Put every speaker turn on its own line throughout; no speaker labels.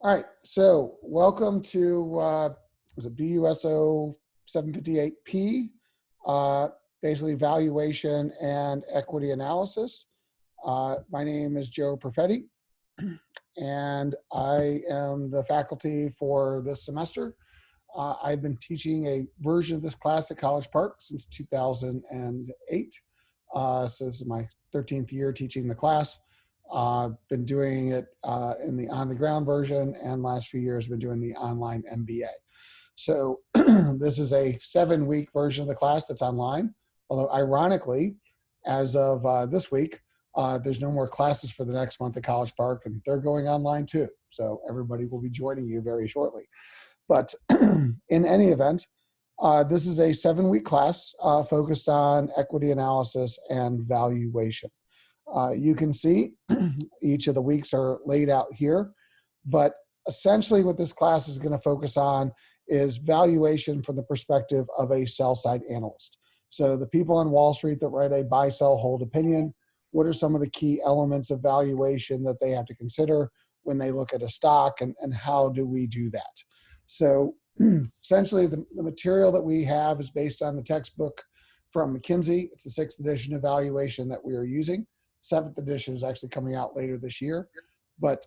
All right, so welcome to was it BUSO758P, basically valuation and equity analysis. My name is Joe Perfetti, and I am the faculty for this semester. I've been teaching a version of this class at College Park since 2008. So this is my 13th year teaching the class. Been doing it in the on-the-ground version, and last few years been doing the online MBA. So this is a 7-week version of the class that's online. Although ironically, as of this week, there's no more classes for the next month at College Park, and they're going online too. So everybody will be joining you very shortly. But in any event, this is a 7-week class focused on equity analysis and valuation. You can see each of the weeks are laid out here, but essentially what this class is going to focus on is valuation from the perspective of a sell-side analyst. So the people on Wall Street that write a buy, sell, hold opinion, what are some of the key elements of valuation that they have to consider when they look at a stock, and how do we do that? So essentially the material that we have is based on the textbook from McKinsey. It's the 6th edition of valuation that we are using. 7th edition is actually coming out later this year. But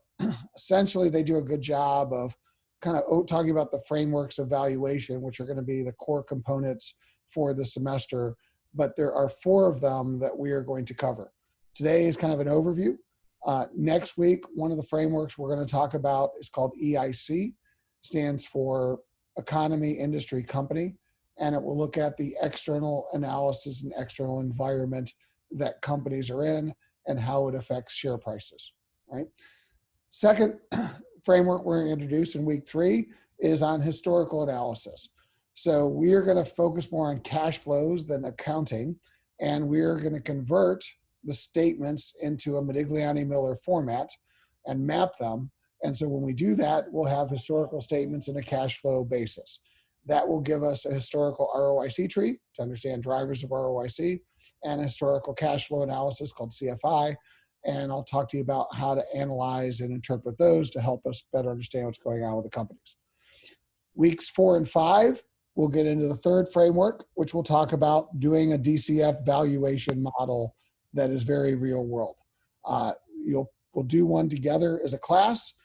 essentially they do a good job of kind of talking about the frameworks of valuation, which are going to be the core components for the semester. But there are 4 of them that we are going to cover. Today is kind of an overview. Next week, one of the frameworks we're going to talk about is called EIC, stands for Economy, Industry, Company, and it will look at the external analysis and external environment that companies are in and how it affects share prices, right? Second framework we're going to introduce in week 3 is on historical analysis. So we are going to focus more on cash flows than accounting, and we're going to convert the statements into a Modigliani-Miller format and map them. And so when we do that, we'll have historical statements in a cash flow basis. That will give us a historical ROIC tree to understand drivers of ROIC, and a historical cash flow analysis called CFI. And I'll talk to you about how to analyze and interpret those to help us better understand what's going on with the companies. Weeks 4 and 5, we'll get into the 3rd framework, which we'll talk about doing a DCF valuation model that is very real world. We'll do one together as a class,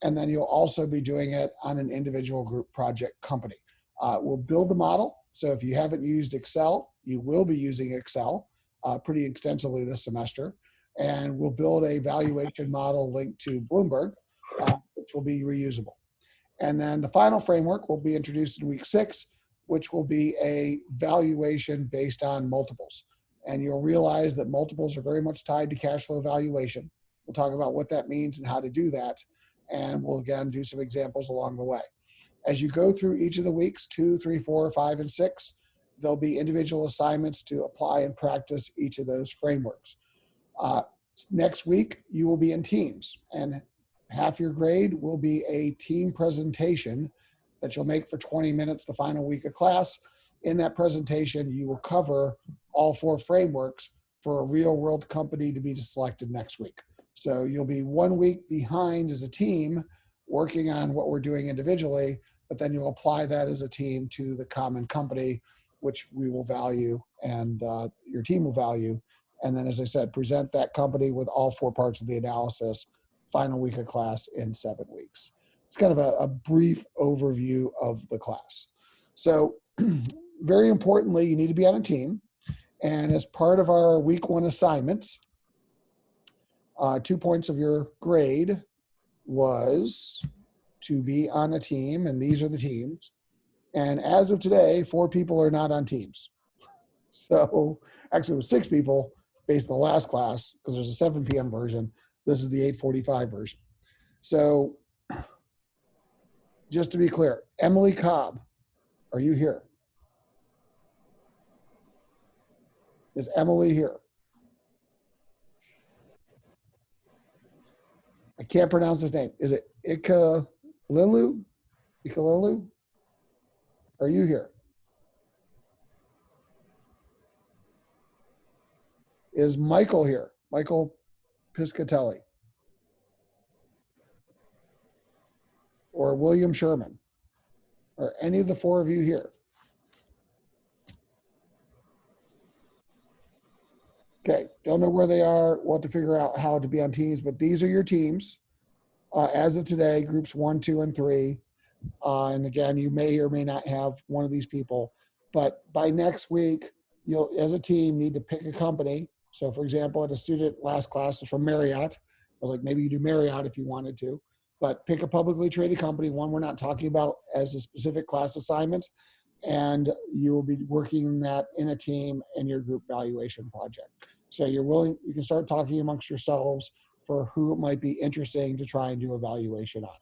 and then you'll also be doing it on an individual group project company. We'll build the model. So if you haven't used Excel, you will be using Excel pretty extensively this semester. And we'll build a valuation model linked to Bloomberg, which will be reusable. And then the final framework will be introduced in week 6, which will be a valuation based on multiples. And you'll realize that multiples are very much tied to cash flow valuation. We'll talk about what that means and how to do that. And we'll again do some examples along the way. As you go through each of the weeks, 2, 3, 4, 5, and 6, there'll be individual assignments to apply and practice each of those frameworks. Next week, you will be in teams, and half your grade will be a team presentation that you'll make for 20 minutes the final week of class. In that presentation, you will cover all 4 frameworks for a real world company to be selected next week. So you'll be 1 week behind as a team working on what we're doing individually, but then you'll apply that as a team to the common company, which we will value and your team will value. And then, as I said, present that company with all 4 parts of the analysis, final week of class in 7 weeks. It's kind of a brief overview of the class. So very importantly, you need to be on a team. And as part of our week 1 assignments, 2 points of your grade was to be on a team, and these are the teams. And as of today, 4 people are not on teams. So actually it was 6 people based on the last class, because there's a 7 p.m. version. This is the 8:45 version. So just to be clear, Emily Cobb, are you here? Is Emily here? I can't pronounce his name. Is it Ikalilu? Ikalilu? Are you here? Is Michael here? Michael Piscatelli. or William Sherman, or any of the four of you here? Okay, don't know where they are. We'll have to figure out how to be on teams, but these are your teams. As of today, groups 1, 2, and 3. And again, you may or may not have one of these people, but by next week, you'll, as a team, need to pick a company. So for example, at a student last class was from Marriott. I was like, maybe you do Marriott if you wanted to, but pick a publicly traded company, one we're not talking about as a specific class assignment, and you will be working that in a team in your group valuation project. So you're willing, you can start talking amongst yourselves for who it might be interesting to try and do a valuation on.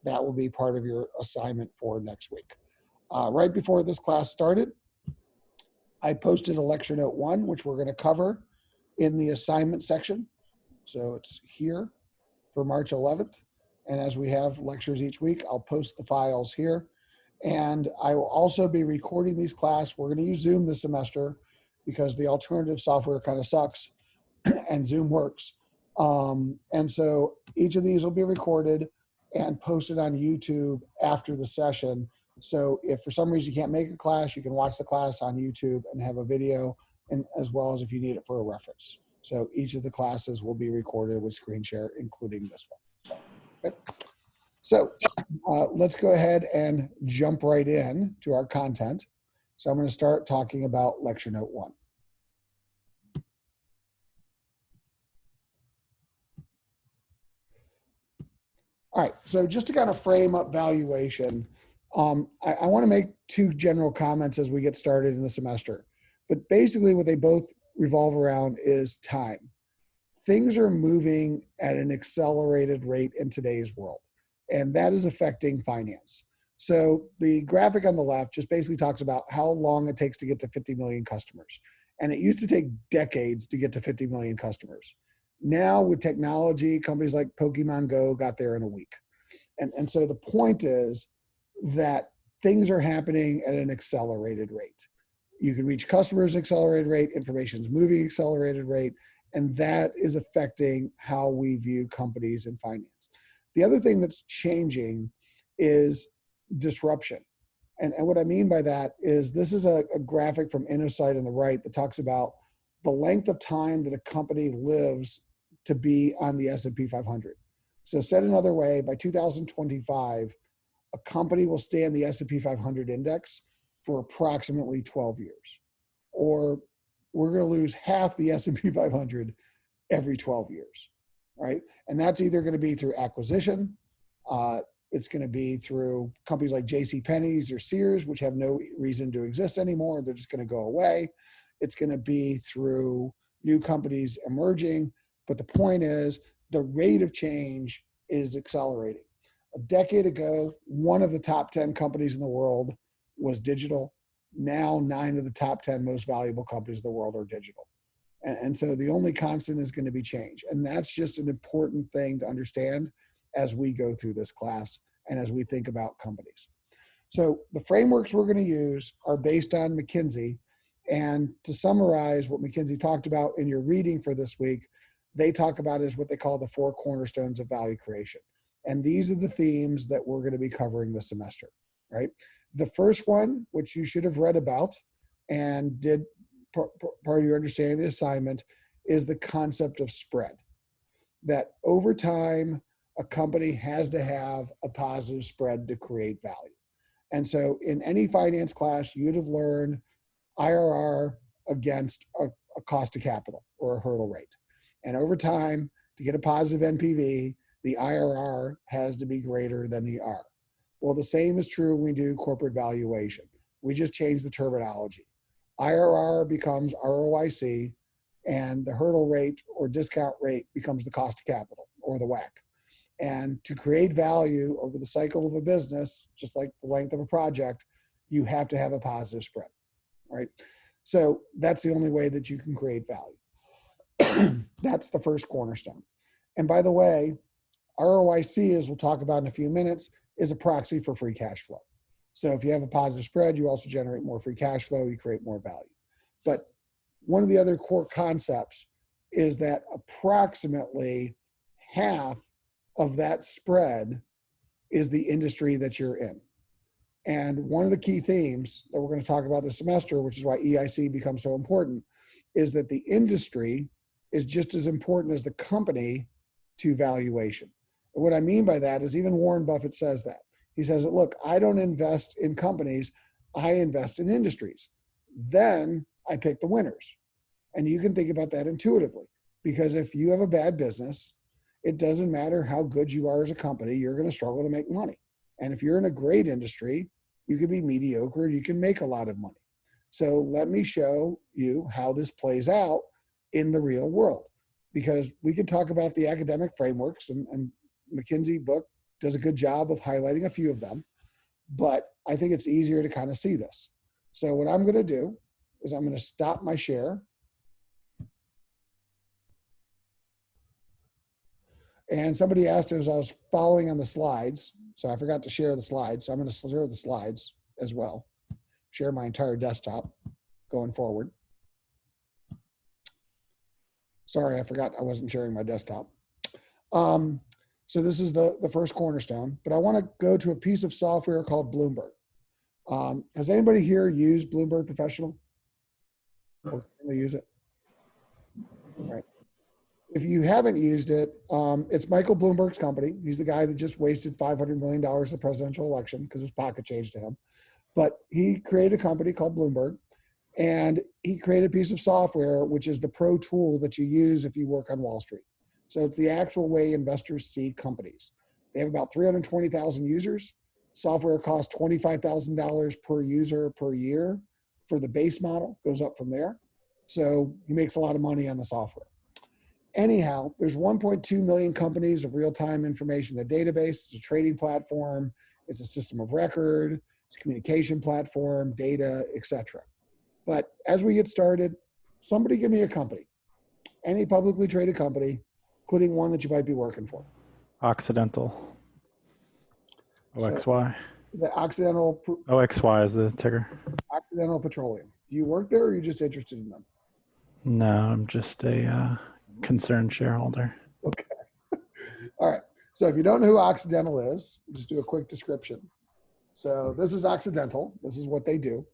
That will be part of your assignment for next week. Right before this class started, I posted a lecture note 1, which we're going to cover in the assignment section. So it's here for March 11th. And as we have lectures each week, I'll post the files here. And I will also be recording these classes. We're going to use Zoom this semester because the alternative software kind of sucks and Zoom works. And so each of these will be recorded and posted on YouTube after the session. So if for some reason you can't make a class, you can watch the class on YouTube and have a video, and as well as if you need it for a reference. So each of the classes will be recorded with screen share, including this one. Okay. So let's go ahead and jump right in to our content. So I'm going to start talking about lecture note 1. All right, so just to kind of frame up valuation, I want to make 2 general comments as we get started in the semester. But basically what they both revolve around is time. Things are moving at an accelerated rate in today's world, and that is affecting finance. So the graphic on the left just basically talks about how long it takes to get to 50 million customers. And it used to take decades to get to 50 million customers. Now with technology, companies like Pokemon Go got there in a week. And so the point is that things are happening at an accelerated rate. You can reach customers at accelerated rate, information is moving at accelerated rate, and that is affecting how we view companies in finance. The other thing that's changing is disruption. And what I mean by that is this is a graphic from Innosight on the right that talks about the length of time that a company lives to be on the S&P 500. So said another way, by 2025, a company will stay on the S&P 500 index for approximately 12 years. Or we're going to lose half the S&P 500 every 12 years, right? And that's either going to be through acquisition, it's going to be through companies like JCPenney's or Sears, which have no reason to exist anymore. They're just going to go away. It's going to be through new companies emerging. But the point is, the rate of change is accelerating. A decade ago, 1 of the top 10 companies in the world was digital. Now 9 of the top 10 most valuable companies in the world are digital. And so the only constant is going to be change. And that's just an important thing to understand as we go through this class and as we think about companies. So the frameworks we're going to use are based on McKinsey. And to summarize what McKinsey talked about in your reading for this week, they talk about is what they call the 4 cornerstones of value creation. And these are the themes that we're going to be covering this semester, right? The first one, which you should have read about and did part of your understanding of the assignment, is the concept of spread. That over time, a company has to have a positive spread to create value. And so in any finance class, you'd have learned IRR against a cost of capital or a hurdle rate. And over time, to get a positive NPV, the IRR has to be greater than the R. Well, the same is true when we do corporate valuation. We just changed the terminology. IRR becomes ROIC, and the hurdle rate or discount rate becomes the cost of capital or the WACC. And to create value over the cycle of a business, just like the length of a project, you have to have a positive spread, right? So that's the only way that you can create value. That's the first cornerstone. And by the way, ROIC, as we'll talk about in a few minutes, is a proxy for free cash flow. So if you have a positive spread, you also generate more free cash flow, you create more value. But one of the other core concepts is that approximately half of that spread is the industry that you're in. And one of the key themes that we're going to talk about this semester, which is why EIC becomes so important, is that the industry is just as important as the company to valuation. And what I mean by that is even Warren Buffett says that. He says that, look, I don't invest in companies, I invest in industries. Then I pick the winners. And you can think about that intuitively, because if you have a bad business, it doesn't matter how good you are as a company, you're going to struggle to make money. And if you're in a great industry, you can be mediocre and you can make a lot of money. So let me show you how this plays out in the real world, because we can talk about the academic frameworks, and McKinsey book does a good job of highlighting a few of them, but I think it's easier to kind of see this. So what I'm going to do is I'm going to stop my share. And somebody asked as I was following on the slides, so I forgot to share the slides. So I'm going to share the slides as well, share my entire desktop going forward. Sorry, I forgot I wasn't sharing my desktop. So this is the first cornerstone, but I want to go to a piece of software called Bloomberg. Has anybody here used Bloomberg Professional? Or can they use it? All right. If you haven't used it, it's Michael Bloomberg's company. He's the guy that just wasted $500 million in the presidential election because his pocket changed to him. But he created a company called Bloomberg, and he created a piece of software, which is the pro tool that you use if you work on Wall Street. So it's the actual way investors see companies. They have about 320,000 users. Software costs $25,000 per user per year for the base model, goes up from there. So he makes a lot of money on the software. Anyhow, there's 1.2 million companies of real-time information in the database. It's a trading platform. It's a system of record. It's a communication platform, data, etc. But as we get started, somebody give me a company, any publicly traded company, including one that you might be working for.
Occidental. OXY.
So, is that Occidental?
OXY is the ticker.
Occidental Petroleum. Do you work there, or are you just interested in them?
No, I'm just a concerned shareholder.
Okay. All right. So if you don't know who Occidental is, just do a quick description. So this is Occidental. This is what they do.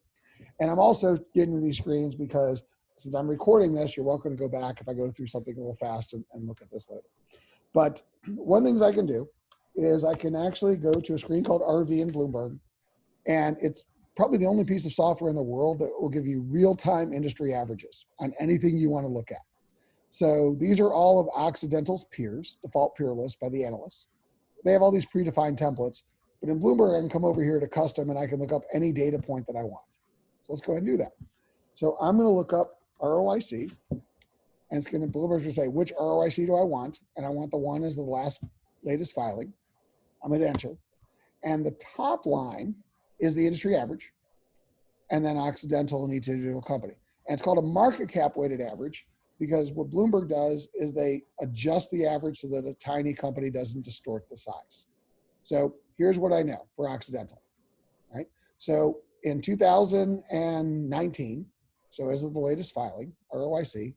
And I'm also getting these screens because since I'm recording this, you're welcome to go back if I go through something a little fast and look at this later. But one of the things I can do is I can actually go to a screen called RV in Bloomberg, and it's probably the only piece of software in the world that will give you real-time industry averages on anything you want to look at. So these are all of Occidental's peers, default peer list by the analysts. They have all these predefined templates, but in Bloomberg, I can come over here to custom and I can look up any data point that I want. So let's go ahead and do that. So I'm going to look up ROIC, and it's going to, Bloomberg's going to say, which ROIC do I want? And I want the one as the latest filing. I'm going to enter. And the top line is the industry average, and then Occidental and each individual company. And it's called a market cap weighted average, because what Bloomberg does is they adjust the average so that a tiny company doesn't distort the size. So here's what I know for Occidental, right? So in 2019, so as of the latest filing, ROIC,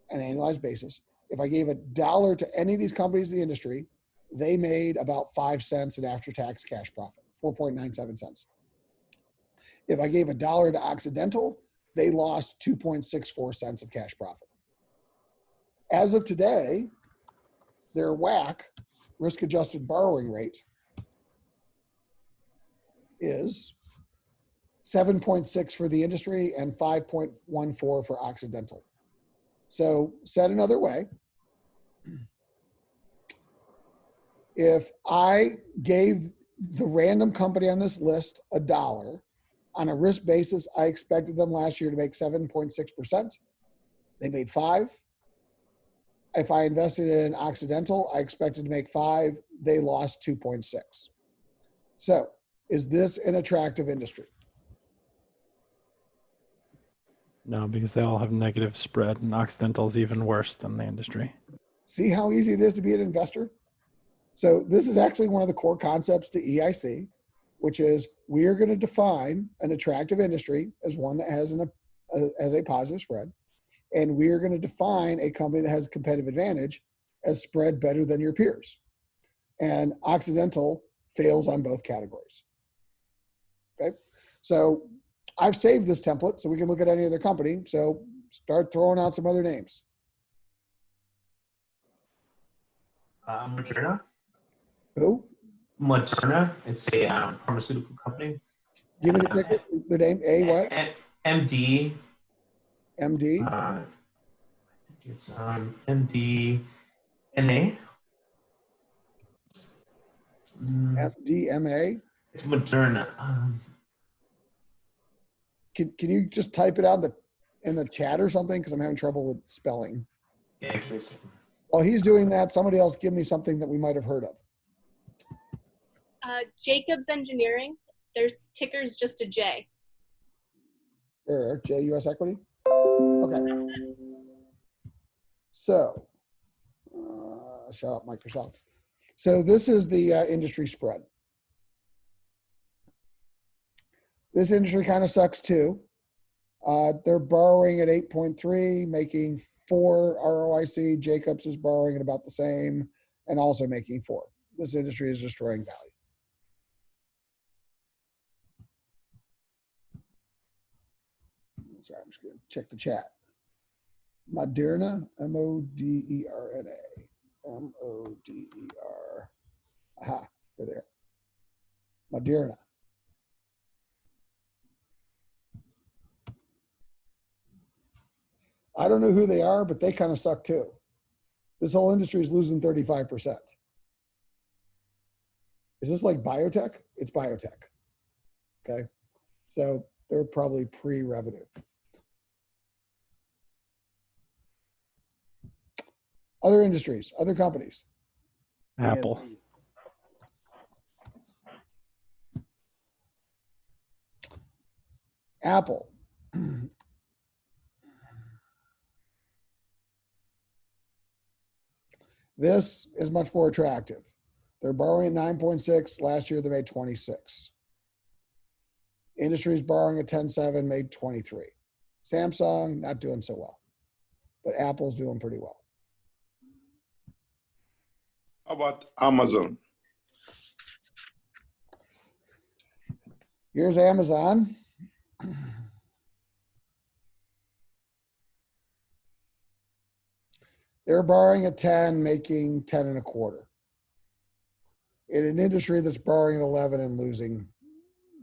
an annualized basis, if I gave $1 to any of these companies in the industry, they made about 5 cents in after-tax cash profit, 4.97 cents. If I gave $1 to Occidental, they lost 2.64 cents of cash profit. As of today, their WACC, risk-adjusted borrowing rate, is 7.6 for the industry and 5.14 for Occidental. So said another way, if I gave the random company on this list $1, on a risk basis, I expected them last year to make 7.6%. They made 5. If I invested in Occidental, I expected to make 5. They lost 2.6. So is this an attractive industry?
No, because they all have negative spread, and Occidental is even worse than the industry.
See how easy it is to be an investor? So this is actually one of the core concepts to EIC, which is we are going to define an attractive industry as one that has a positive spread. And we are going to define a company that has a competitive advantage as spread better than your peers. And Occidental fails on both categories. Okay, so I've saved this template so we can look at any other company. So start throwing out some other names.
Moderna.
Who?
Moderna. It's a pharmaceutical company.
Give me the ticket, the name. A what?
MD.
MD.
It's MDNA.
FDMA.
It's Moderna.
Can you just type it out in the chat or something? Because I'm having trouble with spelling.
Yeah.
While he's doing that, somebody else give me something that we might have heard of.
Jacobs Engineering. Their ticker's just a J.
There, JUS Equity. Okay. So, shut up, Microsoft. So this is the industry spread. This industry kind of sucks too. They're borrowing at 8.3, making 4 ROIC. Jacobs is borrowing at about the same and also making 4. This industry is destroying value. Sorry, I'm just going to check the chat. Moderna, M-O-D-E-R-N-A. M-O-D-E-R. Aha, they're there. Moderna. I don't know who they are, but they kind of suck too. This whole industry is losing 35%. Is this like biotech? It's biotech. Okay. So they're probably pre-revenue. Other industries, other companies.
Apple.
Apple. This is much more attractive. They're borrowing at 9.6. Last year they made 26. Industry's borrowing at 10.7, made 23. Samsung, not doing so well. But Apple's doing pretty well.
How about Amazon?
Here's Amazon. They're borrowing at 10, making 10 and a quarter. In an industry that's borrowing at 11 and losing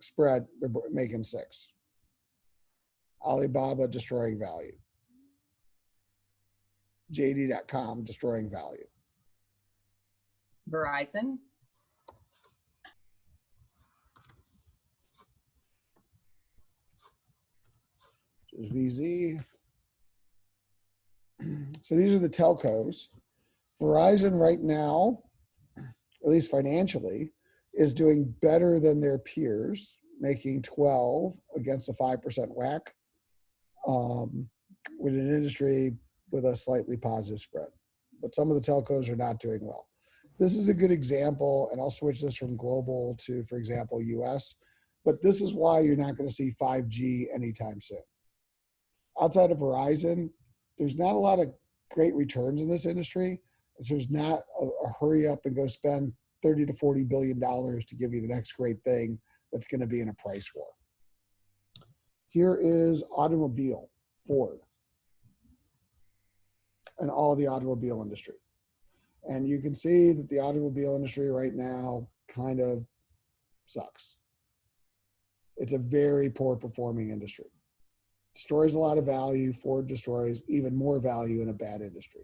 spread, they're making 6. Alibaba destroying value. JD.com destroying value.
Verizon.
There's VZ. So these are the telcos. Verizon right now, at least financially, is doing better than their peers, making 12 against a 5% whack, with an industry with a slightly positive spread. But some of the telcos are not doing well. This is a good example, and I'll switch this from global to, for example, US. But this is why you're not going to see 5G anytime soon. Outside of Verizon, there's not a lot of great returns in this industry. So there's not a hurry up and go spend $30 to $40 billion to give you the next great thing that's going to be in a price war. Here is automobile, Ford, and all the automobile industry. And you can see that the automobile industry right now kind of sucks. It's a very poor performing industry. Destroys a lot of value. Ford destroys even more value in a bad industry.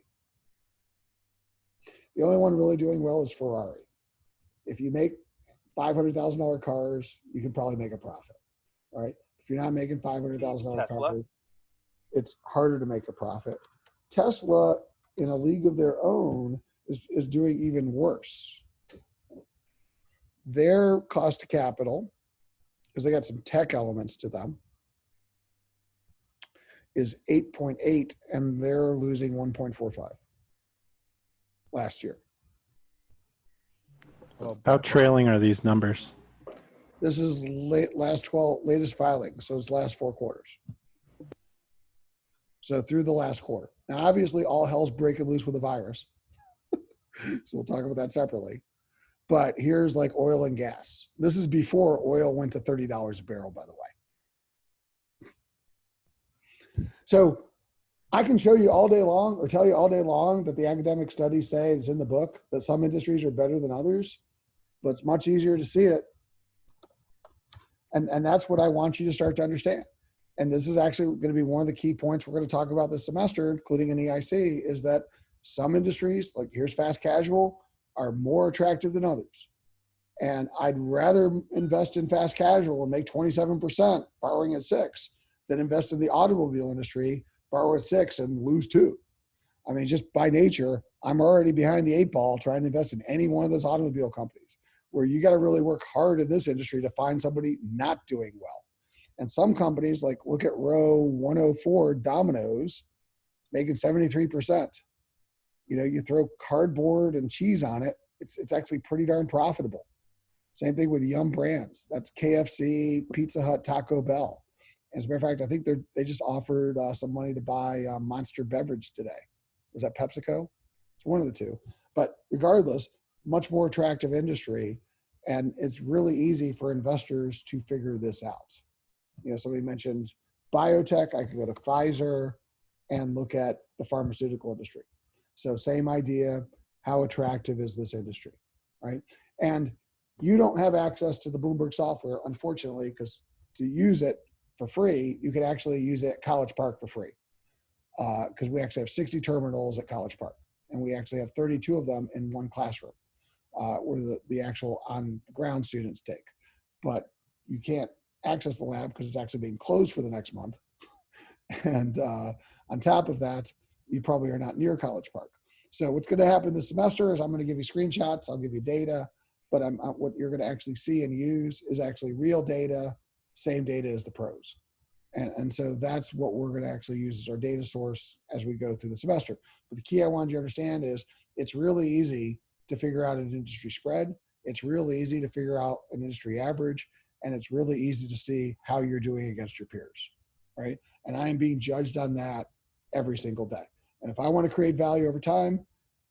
The only one really doing well is Ferrari. If you make $500,000 cars, you can probably make a profit. All right. If you're not making $500,000 cars, it's harder to make a profit. Tesla, in a league of their own, is doing even worse. Their cost of capital, because they got some tech elements to them, is 8.8, and they're losing 1.45 last year.
How trailing are these numbers?
This is latest filing, so it's last 4 quarters. So through the last quarter. Now, obviously, all hell's breaking loose with the virus. So we'll talk about that separately. but here's like oil and gas. This is before oil went to $30 a barrel, by the way. So I can show you all day long or tell you all day long that the academic studies say it's in the book that some industries are better than others, but it's much easier to see it. And that's what I want you to start to understand. And this is actually going to be one of the key points we're going to talk about this semester, including in EIC, is that some industries, like here's fast casual, are more attractive than others. And I'd rather invest in fast casual and make 27%, borrowing at 6, than invest in the automobile industry, borrow at 6 and lose 2. I mean, just by nature, I'm already behind the 8 ball trying to invest in any one of those automobile companies, where you got to really work hard in this industry to find somebody not doing well. And some companies, like look at row 104, Domino's, making 73%. You know, you throw cardboard and cheese on it, it's actually pretty darn profitable. Same thing with Yum Brands. That's KFC, Pizza Hut, Taco Bell. As a matter of fact, I think they just offered some money to buy Monster Beverage today. Was that PepsiCo? It's one of the two. But regardless, much more attractive industry, and it's really easy for investors to figure this out. You know, somebody mentioned biotech. I could go to Pfizer and look at the pharmaceutical industry. So same idea, how attractive is this industry, right? And you don't have access to the Bloomberg software, unfortunately, because to use it for free, you can actually use it at College Park for free, because we actually have 60 terminals at College Park, and we actually have 32 of them in one classroom, where the actual on-the-ground students take. But you can't access the lab because it's actually being closed for the next month. And on top of that, you probably are not near College Park. So what's going to happen this semester is I'm going to give you screenshots, I'll give you data, but what you're going to actually see and use is actually real data, same data as the pros. And so that's what we're going to actually use as our data source as we go through the semester. But the key I wanted you to understand is it's really easy to figure out an industry spread. It's really easy to figure out an industry average. And it's really easy to see how you're doing against your peers, right? And I am being judged on that every single day. And if I want to create value over time,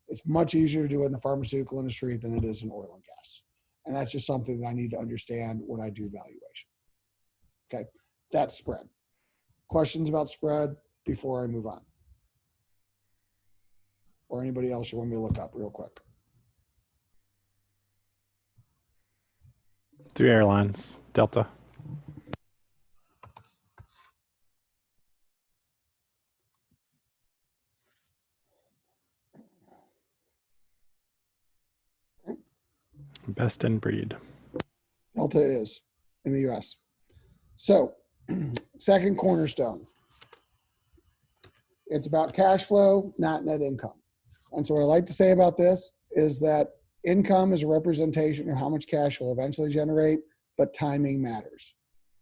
it's much easier to do it in the pharmaceutical industry than it is in oil and gas. And that's just something that I need to understand when I do valuation. Okay, that's spread. Questions about spread before I move on? Or anybody else you want me to look up real quick?
3 airlines, Delta. Best in breed.
Delta is in the US. So, second cornerstone. It's about cash flow, not net income. And so what I like to say about this is that income is a representation of how much cash will eventually generate, but timing matters.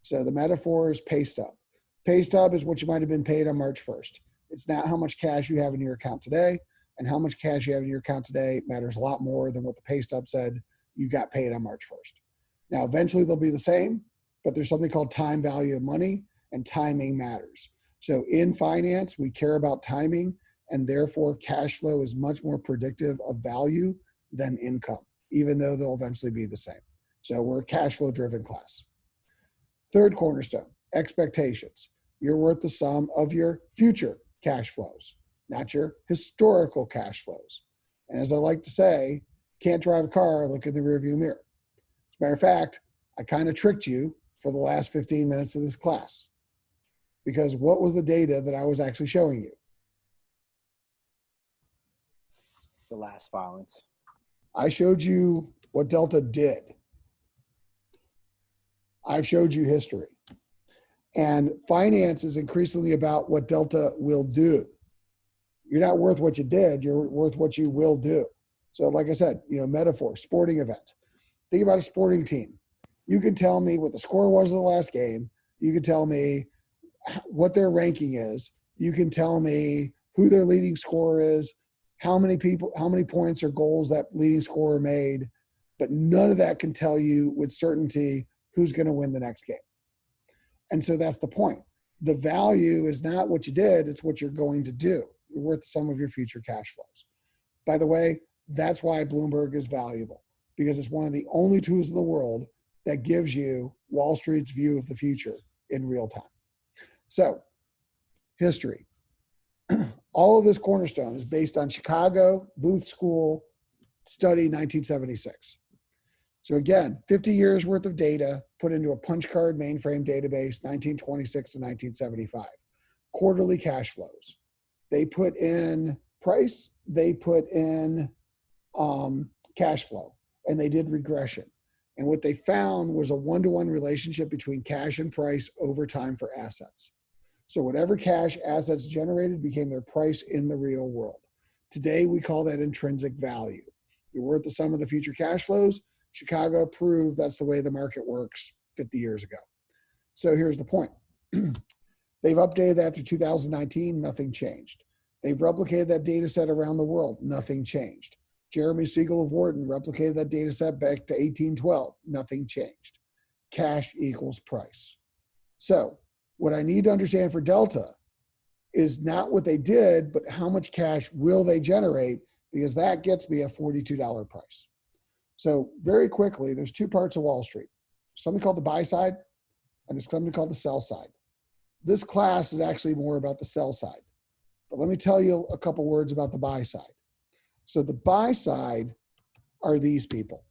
So the metaphor is pay stub. Pay stub is what you might have been paid on March 1st. It's not how much cash you have in your account today, and how much cash you have in your account today matters a lot more than what the pay stub said you got paid on March 1st. Now, eventually they'll be the same, but there's something called time value of money, and timing matters. So in finance, we care about timing, and therefore cash flow is much more predictive of value than income, even though they'll eventually be the same. So we're a cash flow driven class. Third cornerstone, expectations. You're worth the sum of your future cash flows, not your historical cash flows. And as I like to say, can't drive a car, look in the rearview mirror. As a matter of fact, I kind of tricked you for the last 15 minutes of this class, because what was the data that I was actually showing you?
The last filings.
I showed you what Delta did. I've showed you history. And finance is increasingly about what Delta will do. You're not worth what you did, you're worth what you will do. So like I said, metaphor, sporting event. Think about a sporting team. You can tell me what the score was of the last game. You can tell me what their ranking is. You can tell me who their leading scorer is, how many points or goals that leading scorer made, but none of that can tell you with certainty who's going to win the next game. And so that's the point. The value is not what you did, it's what you're going to do. You're worth some of your future cash flows. By the way, that's why Bloomberg is valuable, because it's one of the only tools in the world that gives you Wall Street's view of the future in real time. So, history. All of this Cornerstone is based on Chicago Booth School study 1976. So again, 50 years worth of data put into a punch card mainframe database, 1926 to 1975. Quarterly cash flows. They put in price, they put in cash flow, and they did regression. And what they found was a one-to-one relationship between cash and price over time for assets. So whatever cash assets generated became their price in the real world. Today, we call that intrinsic value. You're worth the sum of the future cash flows. Chicago proved that's the way the market works 50 years ago. So here's the point. They've updated that to 2019, nothing changed. They've replicated that data set around the world, nothing changed. Jeremy Siegel of Wharton replicated that data set back to 1812, nothing changed. Cash equals price. So what I need to understand for Delta is not what they did, but how much cash will they generate, because that gets me a $42 price. So very quickly, there's two parts of Wall Street. Something called the buy side, and there's something called the sell side. This class is actually more about the sell side. But let me tell you a couple words about the buy side. So the buy side are these people.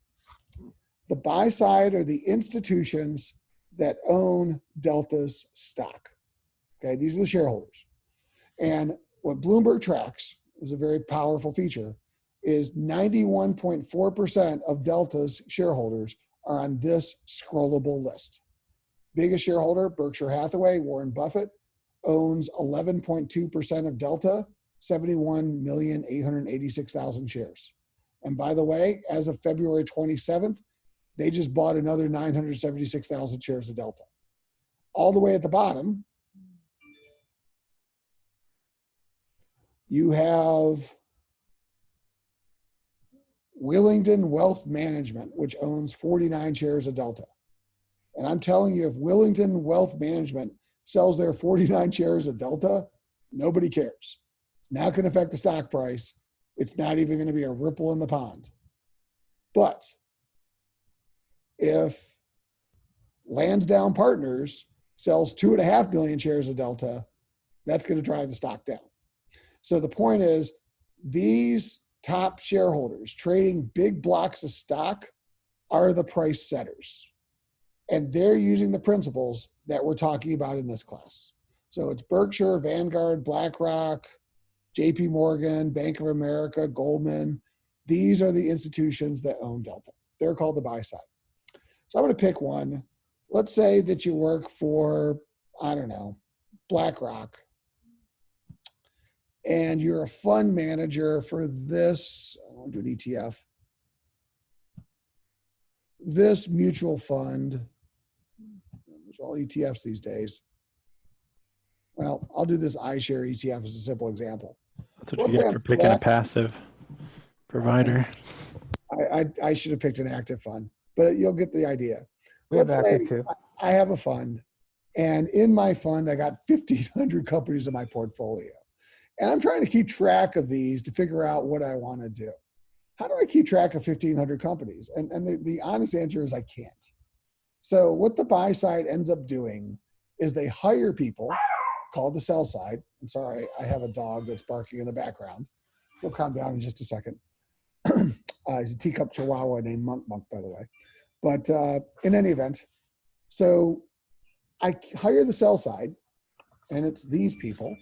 The buy side are the institutions that own Delta's stock. Okay, these are the shareholders. And what Bloomberg tracks is a very powerful feature, is 91.4% of Delta's shareholders are on this scrollable list. Biggest shareholder, Berkshire Hathaway, Warren Buffett, owns 11.2% of Delta, 71,886,000 shares. And by the way, as of February 27th, they just bought another 976,000 shares of Delta. All the way at the bottom, you have Willingdon Wealth Management, which owns 49 shares of Delta. And I'm telling you, if Willingdon Wealth Management sells their 49 shares of Delta, nobody cares. It's not going to affect the stock price. It's not even going to be a ripple in the pond. But if Lansdowne Partners sells 2.5 million shares of Delta, that's going to drive the stock down. So the point is, these top shareholders trading big blocks of stock are the price setters. And they're using the principles that we're talking about in this class. So it's Berkshire, Vanguard, BlackRock, JP Morgan, Bank of America, Goldman. These are the institutions that own Delta. They're called the buy side. So I'm going to pick one. Let's say that you work for, I don't know, BlackRock, and you're a fund manager for this, I don't want to do an ETF, this mutual fund. There's all ETFs these days. Well, I'll do this iShare ETF as a simple example.
That's what you get for picking a passive provider.
I should have picked an active fund, but you'll get the idea.
We have
Let's
active
say
too.
I have a fund, and in my fund, I got 1,500 companies in my portfolio. And I'm trying to keep track of these to figure out what I want to do. How do I keep track of 1,500 companies? And the honest answer is I can't. So what the buy side ends up doing is they hire people called the sell side. I'm sorry, I have a dog that's barking in the background. He'll calm down in just a second. He's a teacup chihuahua named Monk, by the way. But in any event, so I hire the sell side, and it's these people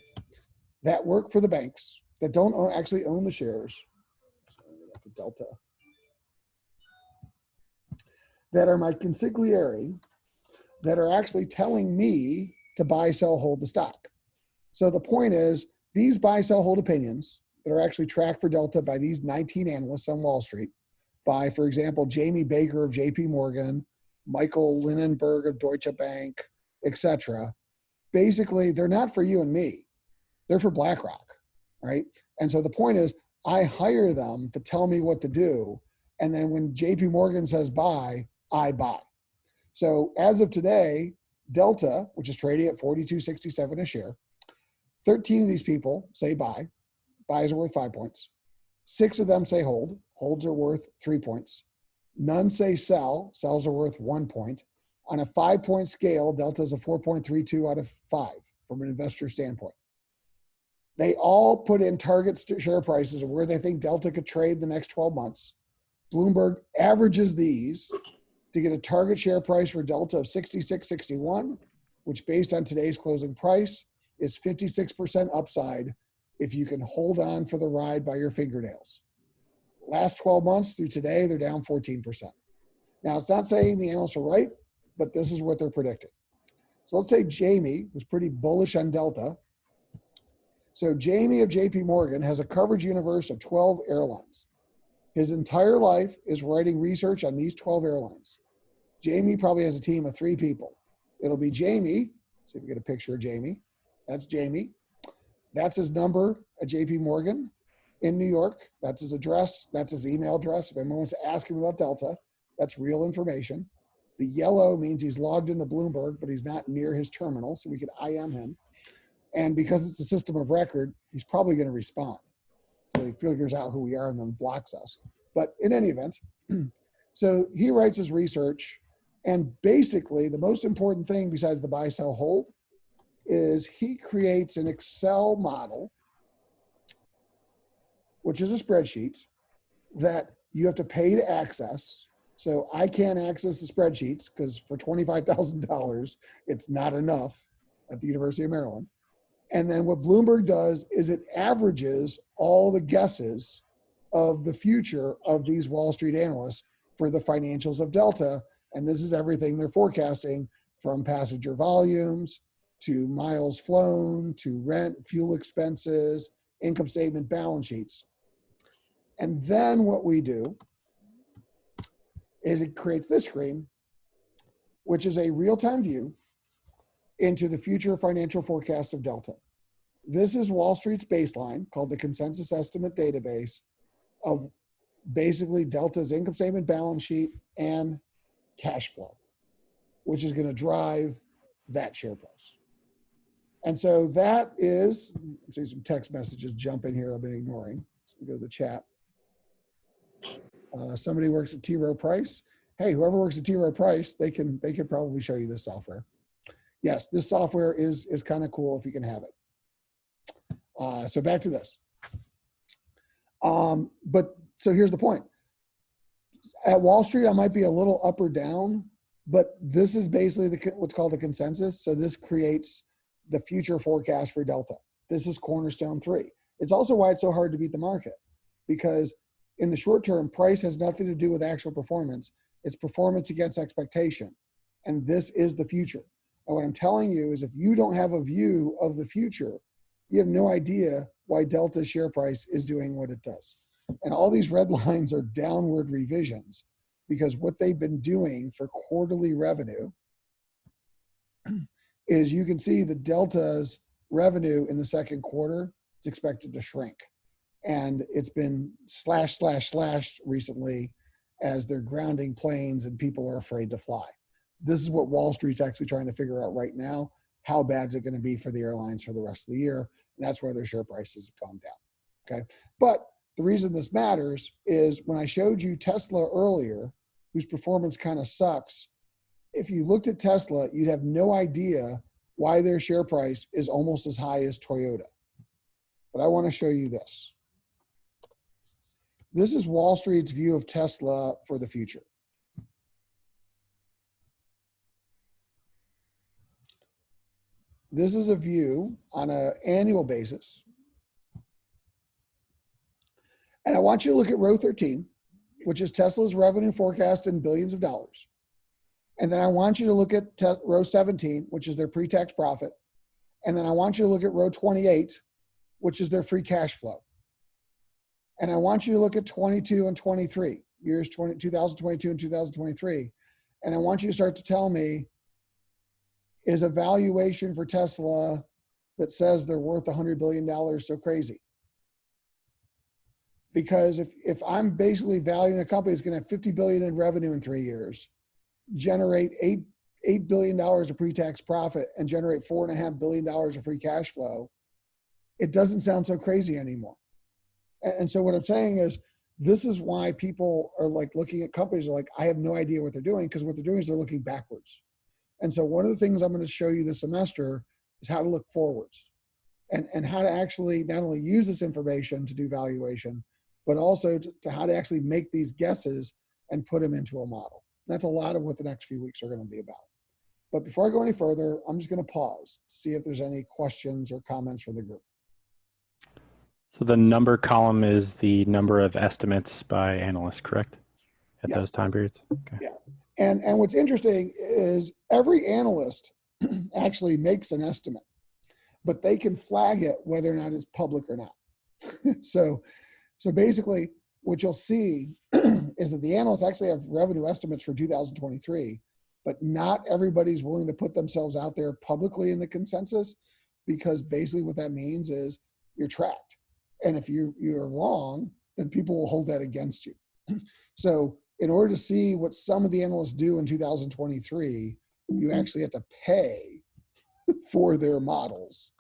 that work for the banks that don't actually own the shares. Sorry, that's a Delta. That are my consigliere that are actually telling me to buy, sell, hold the stock. So the point is, these buy, sell, hold opinions that are actually tracked for Delta by these 19 analysts on Wall Street, by, for example, Jamie Baker of JP Morgan, Michael Linenberg of Deutsche Bank, etc. Basically, they're not for you and me. They're for BlackRock, right? And so the point is, I hire them to tell me what to do. And then when JP Morgan says buy, I buy. So as of today, Delta, which is trading at $42.67 a share, 13 of these people say buy. Buys are worth 5 points. 6 of them say hold. Holds are worth 3 points. None say sell. Sells are worth 1 point. On a 5-point scale, Delta is a 4.32 out of 5 from an investor standpoint. They all put in target share prices of where they think Delta could trade the next 12 months. Bloomberg averages these to get a target share price for Delta of 66.61, which based on today's closing price is 56% upside if you can hold on for the ride by your fingernails. Last 12 months through today, they're down 14%. Now, it's not saying the analysts are right, but this is what they're predicting. So let's say Jamie, who's pretty bullish on Delta. So Jamie of JP Morgan has a coverage universe of 12 airlines. His entire life is writing research on these 12 airlines. Jamie probably has a team of 3 people. It'll be Jamie. See if we get a picture of Jamie. That's Jamie. That's his number at JP Morgan in New York. That's his address. That's his email address. If anyone wants to ask him about Delta, that's real information. The yellow means he's logged into Bloomberg, but he's not near his terminal, so we could IM him. And because it's a system of record, he's probably going to respond. So he figures out who we are and then blocks us. But in any event, so he writes his research, and basically the most important thing besides the buy, sell, hold is he creates an Excel model, which is a spreadsheet that you have to pay to access. So I can't access the spreadsheets because for $25,000, it's not enough at the University of Maryland. And then what Bloomberg does is it averages all the guesses of the future of these Wall Street analysts for the financials of Delta. And this is everything they're forecasting, from passenger volumes to miles flown to rent, fuel expenses, income statement, balance sheets. And then what we do is it creates this screen, which is a real-time view into the future financial forecast of Delta. This is Wall Street's baseline, called the consensus estimate database, of basically Delta's income statement, balance sheet, and cash flow, which is going to drive that share price. And so that is, I see some text messages jump in here I've been ignoring. So we go to the chat. Somebody works at T. Rowe Price. Hey, whoever works at T. Rowe Price, they can probably show you this software. Yes, this software is kind of cool if you can have it. So back to this. But so here's the point. At Wall Street, I might be a little up or down, but this is basically what's called the consensus. So this creates the future forecast for Delta. This is Cornerstone 3. It's also why it's so hard to beat the market, because in the short term, price has nothing to do with actual performance. It's performance against expectation. And this is the future. And what I'm telling you is if you don't have a view of the future, you have no idea why Delta's share price is doing what it does. And all these red lines are downward revisions, because what they've been doing for quarterly revenue is you can see the Delta's revenue in the second quarter is expected to shrink. And it's been slashed recently as they're grounding planes and people are afraid to fly. This is what Wall Street's actually trying to figure out right now. How bad is it going to be for the airlines for the rest of the year? And that's where their share prices have gone down. Okay. But the reason this matters is when I showed you Tesla earlier, whose performance kind of sucks, if you looked at Tesla, you'd have no idea why their share price is almost as high as Toyota. But I want to show you this. This is Wall Street's view of Tesla for the future. This is a view on an annual basis. And I want you to look at row 13, which is Tesla's revenue forecast in billions of dollars. And then I want you to look at row 17, which is their pre-tax profit. And then I want you to look at row 28, which is their free cash flow. And I want you to look at 22 and 23, years 2022 and 2023. And I want you to start to tell me, is a valuation for Tesla that says they're worth $100 billion so crazy? Because if I'm basically valuing a company that's going to have $50 billion in revenue in 3 years, generate $8 billion of pre-tax profit, and generate $4.5 billion of free cash flow, it doesn't sound so crazy anymore. And so what I'm saying is, this is why people are like looking at companies are like, I have no idea what they're doing, because what they're doing is they're looking backwards. And so one of the things I'm going to show you this semester is how to look forwards and how to actually not only use this information to do valuation, but also to how to actually make these guesses and put them into a model. That's a lot of what the next few weeks are going to be about. But before I go any further, I'm just going to pause to see if there's any questions or comments from the group.
So the number column is the number of estimates by analysts, correct? At
Yes.
those time periods? Okay.
Yeah. And what's interesting is every analyst actually makes an estimate, but they can flag it whether or not it's public or not. So basically what you'll see is that the analysts actually have revenue estimates for 2023, but not everybody's willing to put themselves out there publicly in the consensus, because basically what that means is you're tracked. And if you're wrong, then people will hold that against you. So in order to see what some of the analysts do in 2023, you actually have to pay for their models.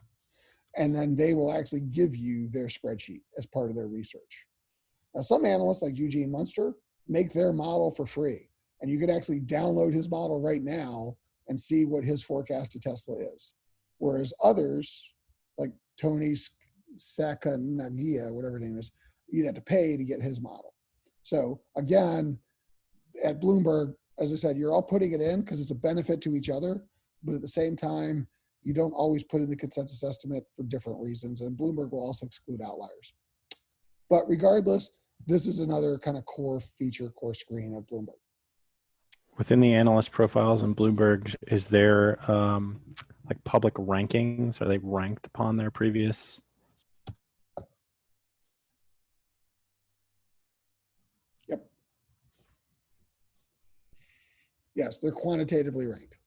And then they will actually give you their spreadsheet as part of their research. Now, some analysts like Eugene Munster make their model for free. And you can actually download his model right now and see what his forecast to Tesla is. Whereas others, like Tony Sacconaglia, whatever his name is, you'd have to pay to get his model. So again, at Bloomberg, as I said, you're all putting it in because it's a benefit to each other, but at the same time, you don't always put in the consensus estimate for different reasons, and Bloomberg will also exclude outliers. But regardless, this is another kind of core feature, core screen of Bloomberg.
Within the analyst profiles in Bloomberg, is there like public rankings? Are they ranked upon their previous?
Yep. Yes, they're quantitatively ranked.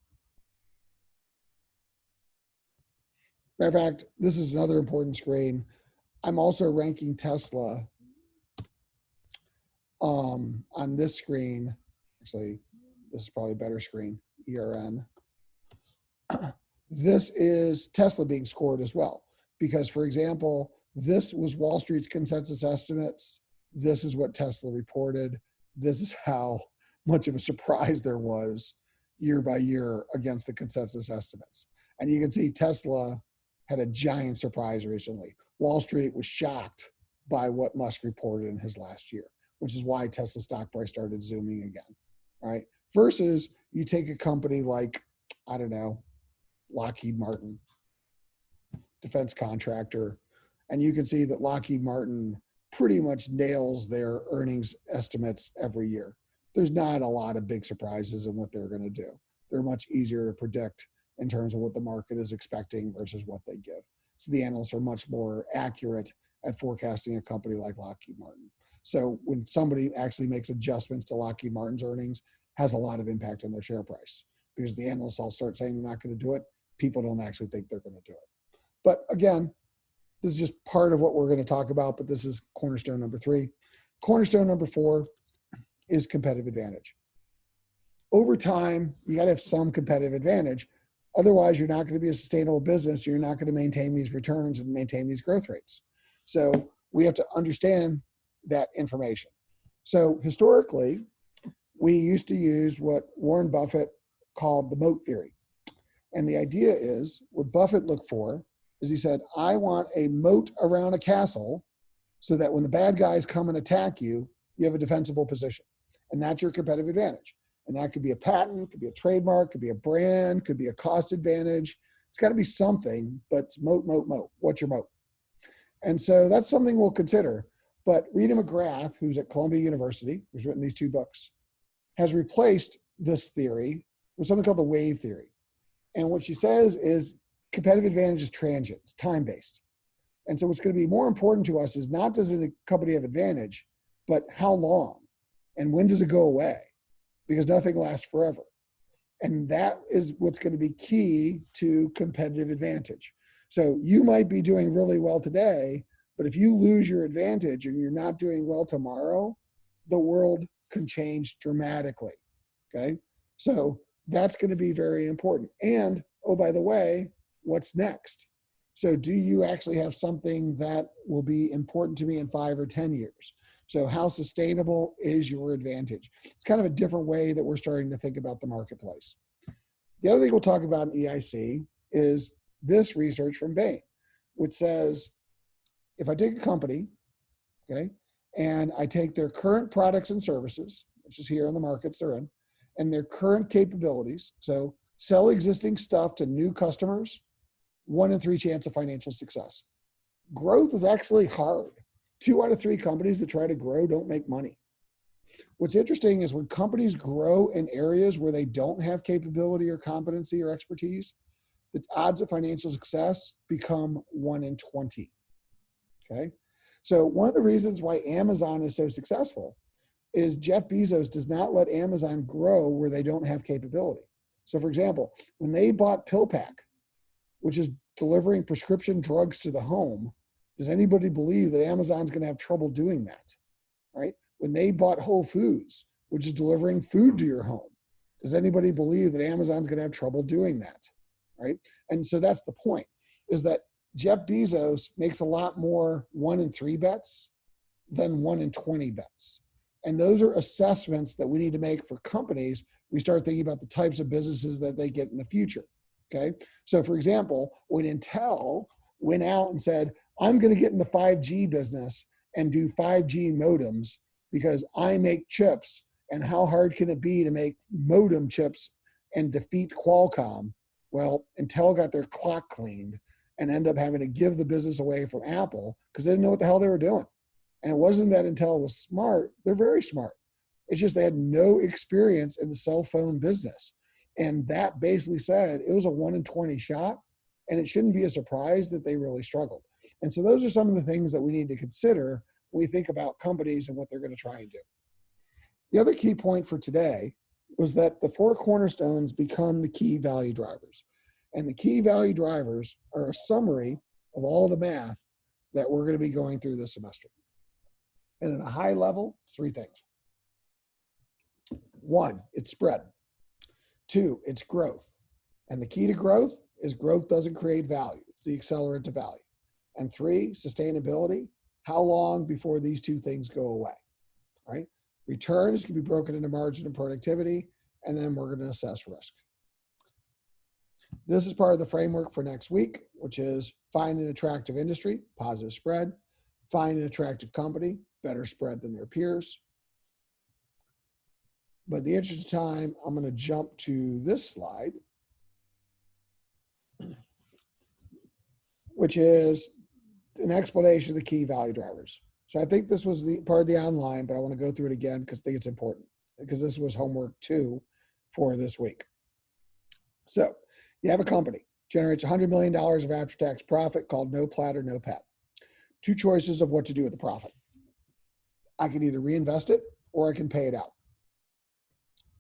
Matter of fact, this is another important screen. I'm also ranking Tesla on this screen. Actually, this is probably a better screen, ERN. This is Tesla being scored as well. Because, for example, this was Wall Street's consensus estimates. This is what Tesla reported. This is how much of a surprise there was year by year against the consensus estimates. And you can see Tesla had a giant surprise recently. Wall Street was shocked by what Musk reported in his last year, which is why Tesla stock price started zooming again, right? Versus you take a company like, I don't know, Lockheed Martin, defense contractor, and you can see that Lockheed Martin pretty much nails their earnings estimates every year. There's not a lot of big surprises in what they're going to do. They're much easier to predict in terms of what the market is expecting versus what they give. So the analysts are much more accurate at forecasting a company like Lockheed Martin. So when somebody actually makes adjustments to Lockheed Martin's earnings, has a lot of impact on their share price, because the analysts all start saying they're not going to do it. People don't actually think they're going to do it. But again, this is just part of what we're going to talk about, but this is cornerstone number 3. Cornerstone number 4 is competitive advantage. Over time, you got to have some competitive advantage. Otherwise, you're not going to be a sustainable business. You're not going to maintain these returns and maintain these growth rates. So we have to understand that information. So historically, we used to use what Warren Buffett called the moat theory. And the idea is, what Buffett looked for is, he said, I want a moat around a castle so that when the bad guys come and attack you, you have a defensible position. And that's your competitive advantage. And that could be a patent, could be a trademark, could be a brand, could be a cost advantage. It's got to be something, but it's moat, moat, moat. What's your moat? And so that's something we'll consider. But Rita McGrath, who's at Columbia University, who's written these 2 books, has replaced this theory with something called the wave theory. And what she says is competitive advantage is transient, it's time-based. And so what's going to be more important to us is not does the company have advantage, but how long and when does it go away? Because nothing lasts forever. And that is what's going to be key to competitive advantage. So you might be doing really well today, but if you lose your advantage and you're not doing well tomorrow, the world can change dramatically, okay? So that's going to be very important. And, oh, by the way, what's next? So do you actually have something that will be important to me in 5 or 10 years? So how sustainable is your advantage? It's kind of a different way that we're starting to think about the marketplace. The other thing we'll talk about in EIC is this research from Bain, which says, if I take a company, okay, and I take their current products and services, which is here in the markets they're in, and their current capabilities, so sell existing stuff to new customers, 1 in 3 chance of financial success. Growth is actually hard. 2 out of 3 companies that try to grow don't make money. What's interesting is when companies grow in areas where they don't have capability or competency or expertise, the odds of financial success become 1 in 20. Okay? So one of the reasons why Amazon is so successful is Jeff Bezos does not let Amazon grow where they don't have capability. So for example, when they bought PillPack, which is delivering prescription drugs to the home, does anybody believe that Amazon's going to have trouble doing that? Right? When they bought Whole Foods, which is delivering food to your home, does anybody believe that Amazon's going to have trouble doing that? Right? And so that's the point, is that Jeff Bezos makes a lot more 1 in 3 bets than 1 in 20 bets. And those are assessments that we need to make for companies. We start thinking about the types of businesses that they get in the future. Okay. So for example, when Intel went out and said, I'm going to get in the 5G business and do 5G modems because I make chips, and how hard can it be to make modem chips and defeat Qualcomm? Well, Intel got their clock cleaned and ended up having to give the business away from Apple because they didn't know what the hell they were doing. And it wasn't that Intel was smart. They're very smart. It's just they had no experience in the cell phone business. And that basically said it was a 1 in 20 shot, and it shouldn't be a surprise that they really struggled. And so those are some of the things that we need to consider when we think about companies and what they're going to try and do. The other key point for today was that the 4 cornerstones become the key value drivers. And the key value drivers are a summary of all the math that we're going to be going through this semester. And at a high level, 3 things. 1, it's spread. 2, it's growth. And the key to growth is growth doesn't create value. It's the accelerant to value. And 3, sustainability. How long before these 2 things go away? All right? Returns can be broken into margin and productivity, and then we're going to assess risk. This is part of the framework for next week, which is find an attractive industry, positive spread, find an attractive company, better spread than their peers. But in the interest of time, I'm going to jump to this slide, which is an explanation of the key value drivers. So I think this was the part of the online, but I want to go through it again because I think it's important, because this was homework 2 for this week. So you have a company, generates $100 million of after-tax profit called no plat or no pat. 2 choices of what to do with the profit. I can either reinvest it or I can pay it out.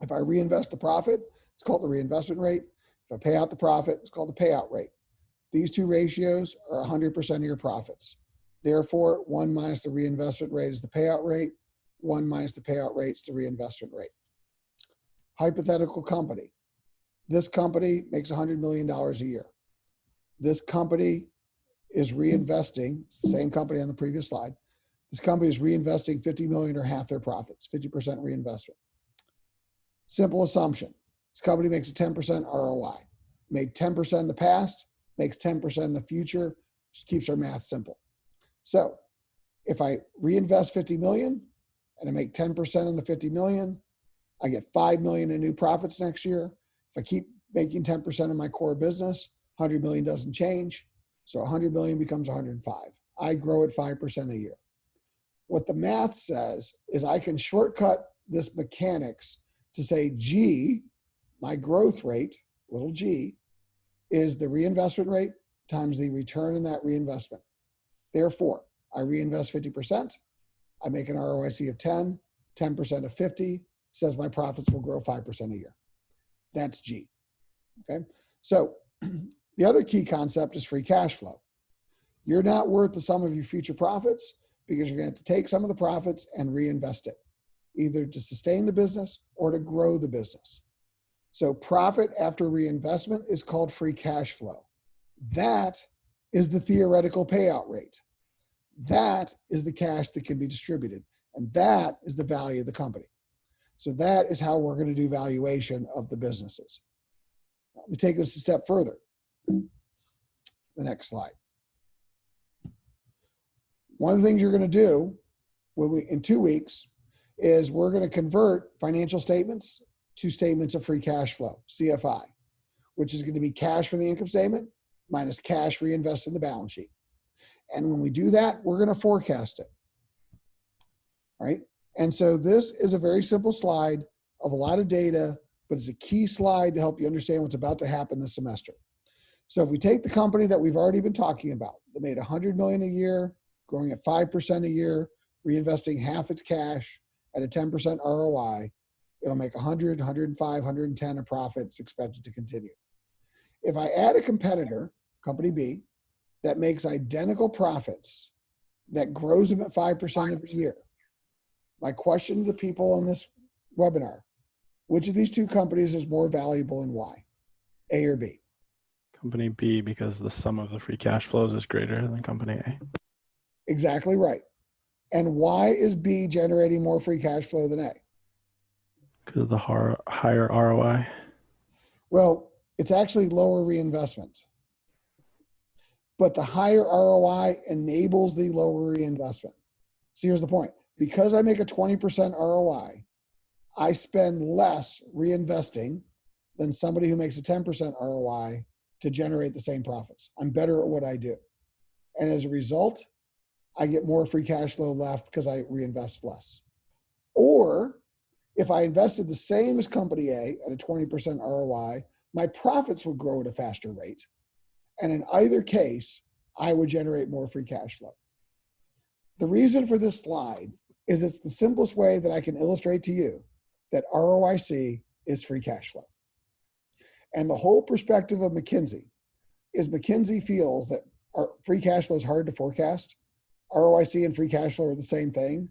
If I reinvest the profit, it's called the reinvestment rate. If I pay out the profit, it's called the payout rate. These 2 ratios are 100% of your profits. Therefore, 1 minus the reinvestment rate is the payout rate. 1 minus the payout rate is the reinvestment rate. Hypothetical company. This company makes $100 million a year. This company is reinvesting, it's the same company on the previous slide. This company is reinvesting $50 million or half their profits, 50% reinvestment. Simple assumption. This company makes a 10% ROI. Made 10% in the past, makes 10% in the future, just keeps our math simple. So if I reinvest 50 million and I make 10% on the 50 million, I get 5 million in new profits next year. If I keep making 10% of my core business, 100 million doesn't change. So 100 million becomes 105. I grow at 5% a year. What the math says is I can shortcut this mechanics to say G, my growth rate, little g, is the reinvestment rate times the return in that reinvestment. Therefore, I reinvest 50%, I make an ROIC of 10, 10% of 50 says my profits will grow 5% a year. That's G, okay? So the other key concept is free cash flow. You're not worth the sum of your future profits because you're going to have to take some of the profits and reinvest it, either to sustain the business or to grow the business. So profit after reinvestment is called free cash flow. That is the theoretical payout rate. That is the cash that can be distributed. And that is the value of the company. So that is how we're going to do valuation of the businesses. Let me take this a step further. The next slide. One of the things you're going to do in 2 weeks is we're going to convert financial statements to statements of free cash flow, CFI, which is going to be cash from the income statement minus cash reinvested in the balance sheet. And when we do that, we're going to forecast it. Right? And so this is a very simple slide of a lot of data, but it's a key slide to help you understand what's about to happen this semester. So if we take the company that we've already been talking about, that made $100 million a year, growing at 5% a year, reinvesting half its cash at a 10% ROI, it'll make 100, 105, 110 of profit. It's expected to continue. If I add a competitor, company B, that makes identical profits, that grows them at 5% of a year, my question to the people on this webinar, which of these two companies is more valuable and why? A or B?
Company B, because the sum of the free cash flows is greater than company A.
Exactly right. And why is B generating more free cash flow than A?
Because of the higher ROI.
Well, it's actually lower reinvestment. But the higher ROI enables the lower reinvestment. So here's the point. Because I make a 20% ROI, I spend less reinvesting than somebody who makes a 10% ROI to generate the same profits. I'm better at what I do. And as a result, I get more free cash flow left because I reinvest less. Or if I invested the same as company A at a 20% ROI, my profits would grow at a faster rate. And in either case, I would generate more free cash flow. The reason for this slide is it's the simplest way that I can illustrate to you that ROIC is free cash flow. And the whole perspective of McKinsey is McKinsey feels that our free cash flow is hard to forecast. ROIC and free cash flow are the same thing.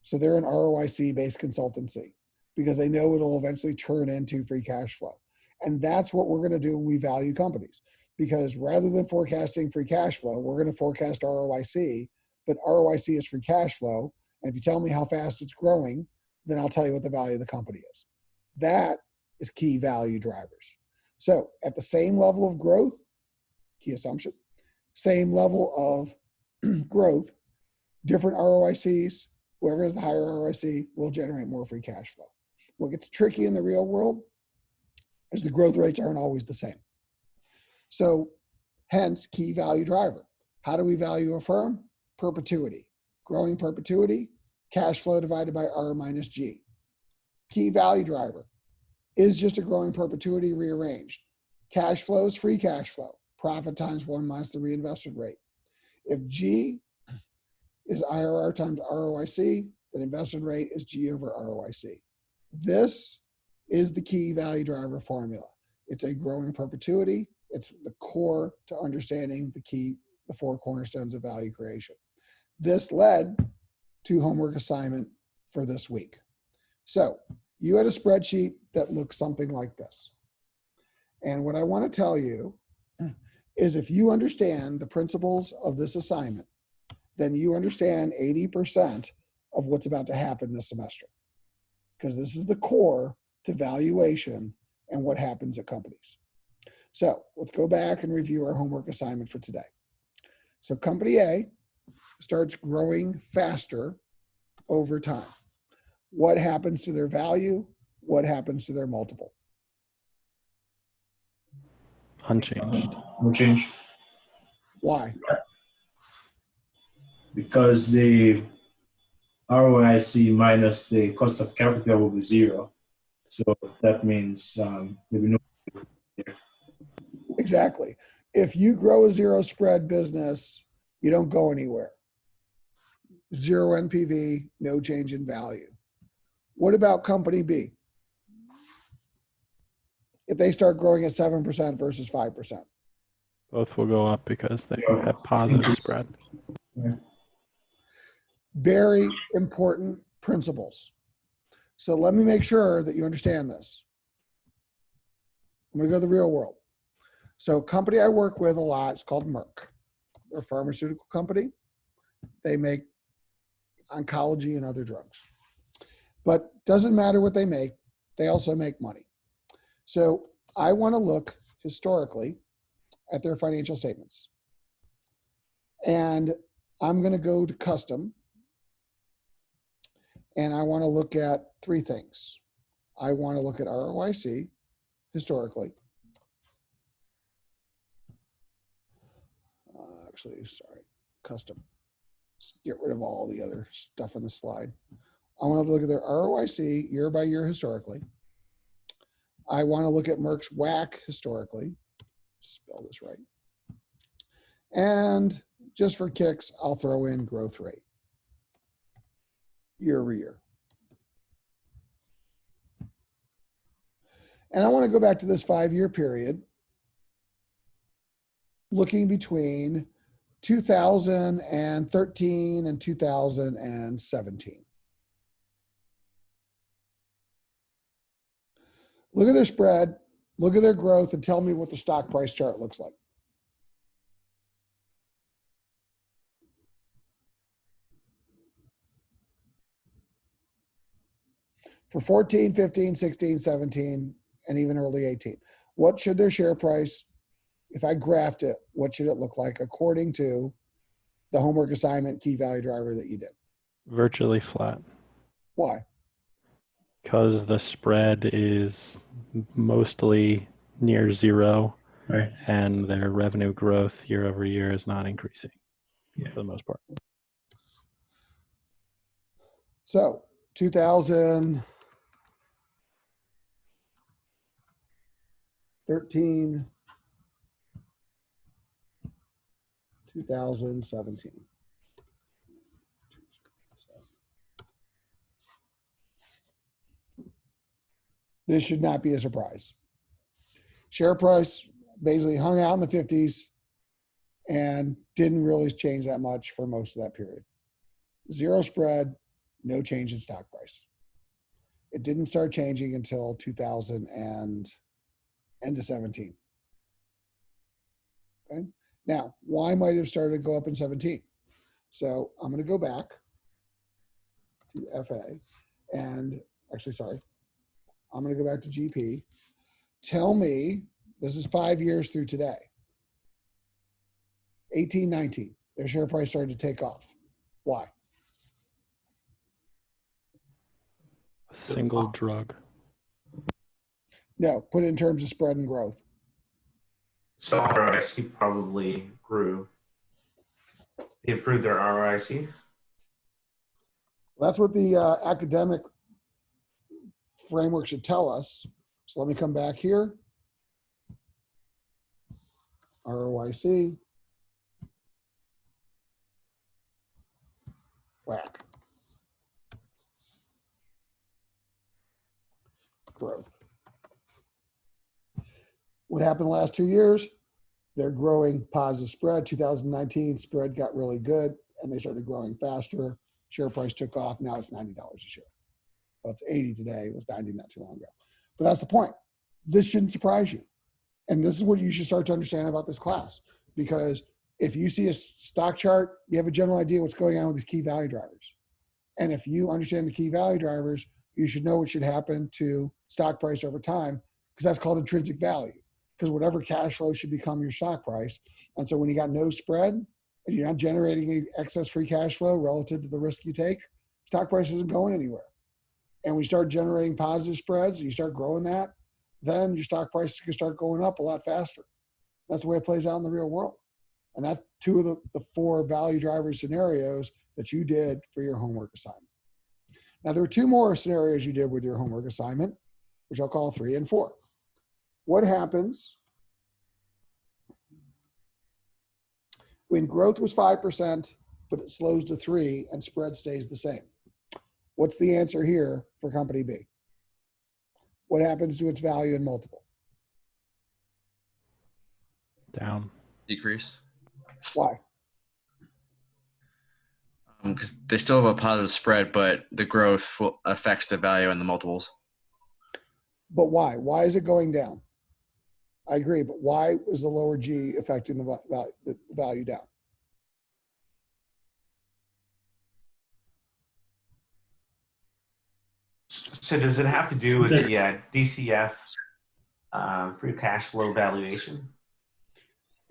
So they're an ROIC-based consultancy because they know it'll eventually turn into free cash flow. And that's what we're going to do when we value companies. Because rather than forecasting free cash flow, we're going to forecast ROIC, but ROIC is free cash flow. And if you tell me how fast it's growing, then I'll tell you what the value of the company is. That is key value drivers. So at the same level of growth, key assumption, same level of growth, different ROICs, whoever has the higher ROIC will generate more free cash flow. What gets tricky in the real world is the growth rates aren't always the same. So hence, key value driver. How do we value a firm? Perpetuity. Growing perpetuity, cash flow divided by R minus G. Key value driver is just a growing perpetuity rearranged. Cash flow is free cash flow. Profit times 1 minus the reinvestment rate. If G is IRR times ROIC, then investment rate is G over ROIC. This is the key value driver formula. It's a growing perpetuity. It's the core to understanding the 4 cornerstones of value creation. This led to homework assignment for this week. So you had a spreadsheet that looks something like this. And what I want to tell you is if you understand the principles of this assignment, then you understand 80% of what's about to happen this semester. Because this is the core to valuation and what happens at companies. So let's go back and review our homework assignment for today. So company A starts growing faster over time. What happens to their value? What happens to their multiple?
Unchanged.
No change.
Why?
Because the ROIC minus the cost of capital will be 0. So that means there'll be no.
Exactly. If you grow a zero spread business, you don't go anywhere. 0 NPV, no change in value. What about company B? If they start growing at 7% versus 5%.
Both will go up because they have positive spread.
Very important principles. So let me make sure that you understand this. I'm going to go to the real world. So a company I work with a lot is called Merck. They're a pharmaceutical company. They make oncology and other drugs. But doesn't matter what they make, they also make money. So I want to look historically at their financial statements. And I'm going to go to custom. And I want to look at three things. I want to look at ROIC historically. Custom. Let's get rid of all the other stuff on the slide. I want to look at their ROIC year by year historically. I want to look at Merck's WACC historically. Spell this right. And just for kicks, I'll throw in growth rate year over year. And I want to go back to this 5-year period, looking between 2013 and 2017. Look at their spread, look at their growth, and tell me what the stock price chart looks like. For 14, 15, 16, 17, and even early 18. What should their share price, if I graphed it, what should it look like according to the homework assignment key value driver that you did?
Virtually flat.
Why?
Because the spread is mostly near zero,
Right.
and their revenue growth year over year is not increasing
Yeah.
for the most part.
So 2013, 2017. This should not be a surprise. Share price basically hung out in the 50s and didn't really change that much for most of that period. Zero spread, no change in stock price. It didn't start changing until 2000 and end of 17. Okay. Now, why might it have started to go up in 17? So I'm going to go back to FA and actually, sorry, I'm going to go back to GP. Tell me, this is 5 years through today. 18, 19, their share price started to take off. Why?
A single drug.
No, put it in terms of spread and growth.
So ROIC probably grew. They improved their ROIC.
That's what the academic framework should tell us. So let me come back here. ROIC. WACC. Growth. What happened the last 2 years? They're growing positive spread. 2019 spread got really good and they started growing faster. Share price took off. Now it's $90 a share. Well, it's 80 today. It was 90 not too long ago. But that's the point. This shouldn't surprise you. And this is what you should start to understand about this class. Because if you see a stock chart, you have a general idea what's going on with these key value drivers. And if you understand the key value drivers, you should know what should happen to stock price over time, because that's called intrinsic value. Because whatever cash flow should become your stock price. And so when you got no spread and you're not generating any excess free cash flow relative to the risk you take, stock price isn't going anywhere. And when you start generating positive spreads, and you start growing that, then your stock price can start going up a lot faster. That's the way it plays out in the real world. And that's two of the 4 value driver scenarios that you did for your homework assignment. Now, there are 2 more scenarios you did with your homework assignment, which I'll call 3 and 4. What happens when growth was 5%, but it slows to 3 and spread stays the same? What's the answer here for company B? What happens to its value and multiple?
Down.
Decrease.
Why?
Because they still have a positive spread, but the growth affects the value and the multiples.
But why? Why is it going down? I agree, but why is the lower G affecting the value down?
So does it have to do with
Does-
the DCF free cash flow valuation?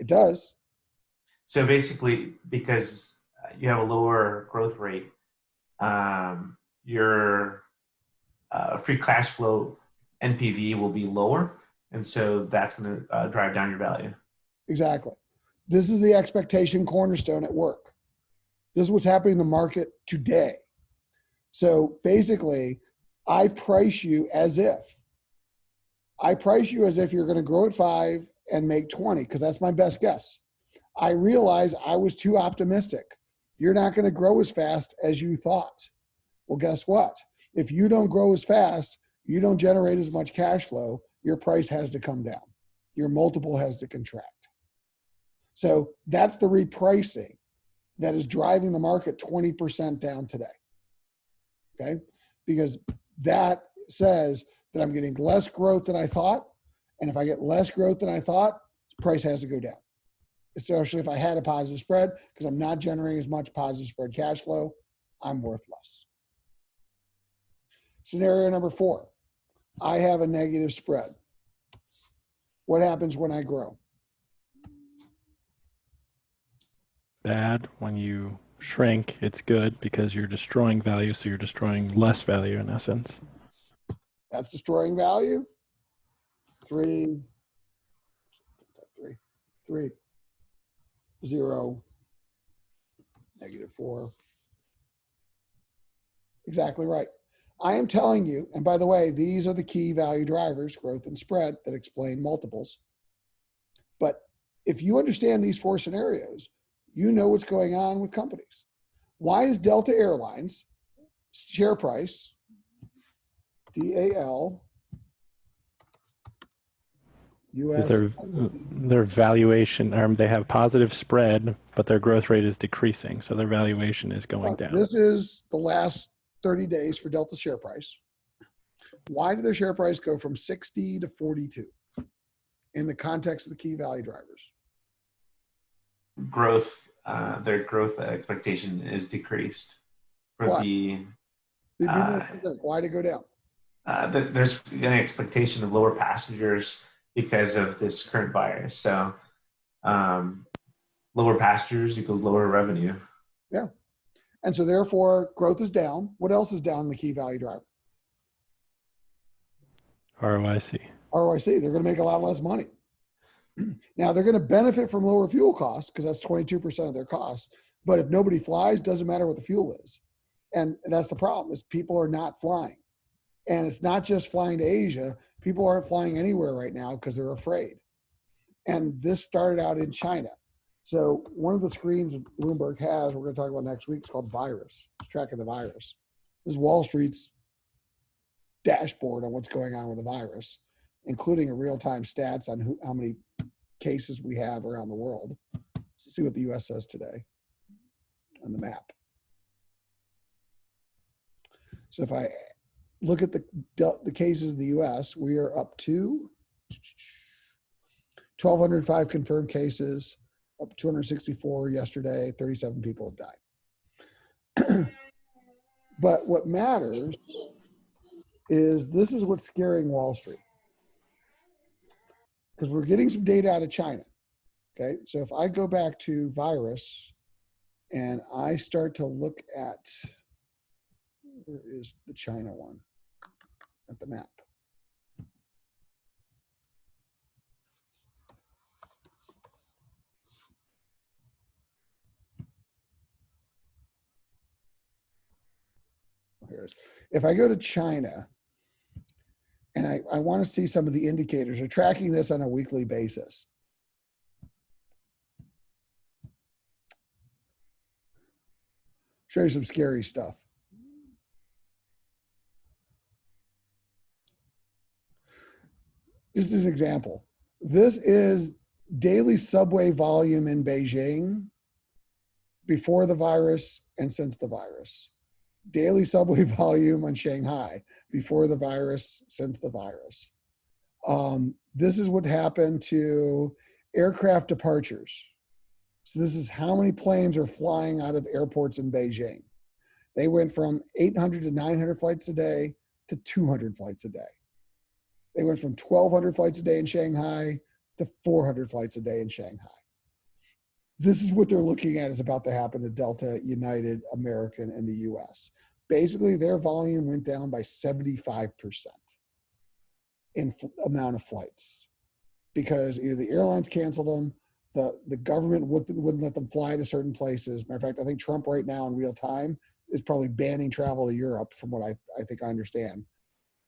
It does.
So basically, because you have a lower growth rate, your free cash flow NPV will be lower, and so that's going to drive down your value.
Exactly. This is the expectation cornerstone at work. This is what's happening in the market today. So basically, I price you as if you're going to grow at 5 and make 20, because that's my best guess. I realize I was too optimistic. You're not going to grow as fast as you thought. Well, guess what? If you don't grow as fast, you don't generate as much cash flow, your price has to come down. Your multiple has to contract. So that's the repricing that is driving the market 20% down today. Okay? Because that says that I'm getting less growth than I thought. And if I get less growth than I thought, price has to go down. Especially if I had a positive spread, because I'm not generating as much positive spread cash flow, I'm worth less. Scenario number 4, I have a negative spread. What happens when I grow?
Bad. When you shrink, it's good because you're destroying value, so you're destroying less value in essence.
That's destroying value. 3, 0, -4. Exactly right. I am telling you, and by the way, these are the key value drivers, growth and spread, that explain multiples. But if you understand these 4 scenarios, you know what's going on with companies. Why is Delta Airlines share price, DAL, US?
Their valuation, they have positive spread, but their growth rate is decreasing, so their valuation is going down.
This is the last 30 days for Delta share price. Why did their share price go from 60 to 42 in the context of the key value drivers?
Growth, their growth expectation is decreased. For
Why? Why did it go down?
There's an expectation of lower passengers because of this current virus. So lower passengers equals lower revenue.
Yeah. And so therefore growth is down. What else is down in the key value driver?
ROIC.
ROIC. They're going to make a lot less money. Now they're going to benefit from lower fuel costs because that's 22% of their costs. But if nobody flies, doesn't matter what the fuel is. And that's the problem, is people are not flying. And it's not just flying to Asia. People aren't flying anywhere right now because they're afraid. And this started out in China. So one of the screens Bloomberg has, we're going to talk about next week, is called virus. It's tracking the virus. This is Wall Street's dashboard on what's going on with the virus, including a real-time stats on how many cases we have around the world. So see what the U.S. says today on the map. So if I look at the cases in the U.S., we are up to 1,205 confirmed cases, up 264 yesterday, 37 people have died. But what matters is this is what's scaring Wall Street. Because we're getting some data out of China. Okay, so if I go back to virus and I start to look at, where is the China one at the map? Here it is. If I go to China and I want to see some of the indicators, they're tracking this on a weekly basis. Show you some scary stuff. This is an example. This is daily subway volume in Beijing before the virus and since the virus. Daily subway volume on Shanghai before the virus, since the virus. This is what happened to aircraft departures. So this is how many planes are flying out of airports in Beijing. They went from 800 to 900 flights a day to 200 flights a day. They went from 1,200 flights a day in Shanghai to 400 flights a day in Shanghai. This is what they're looking at is about to happen to Delta, United, American, and the US. Basically, their volume went down by 75% in amount of flights because either the airlines canceled them, the government wouldn't let them fly to certain places. Matter of fact, I think Trump right now in real time is probably banning travel to Europe from what I think I understand.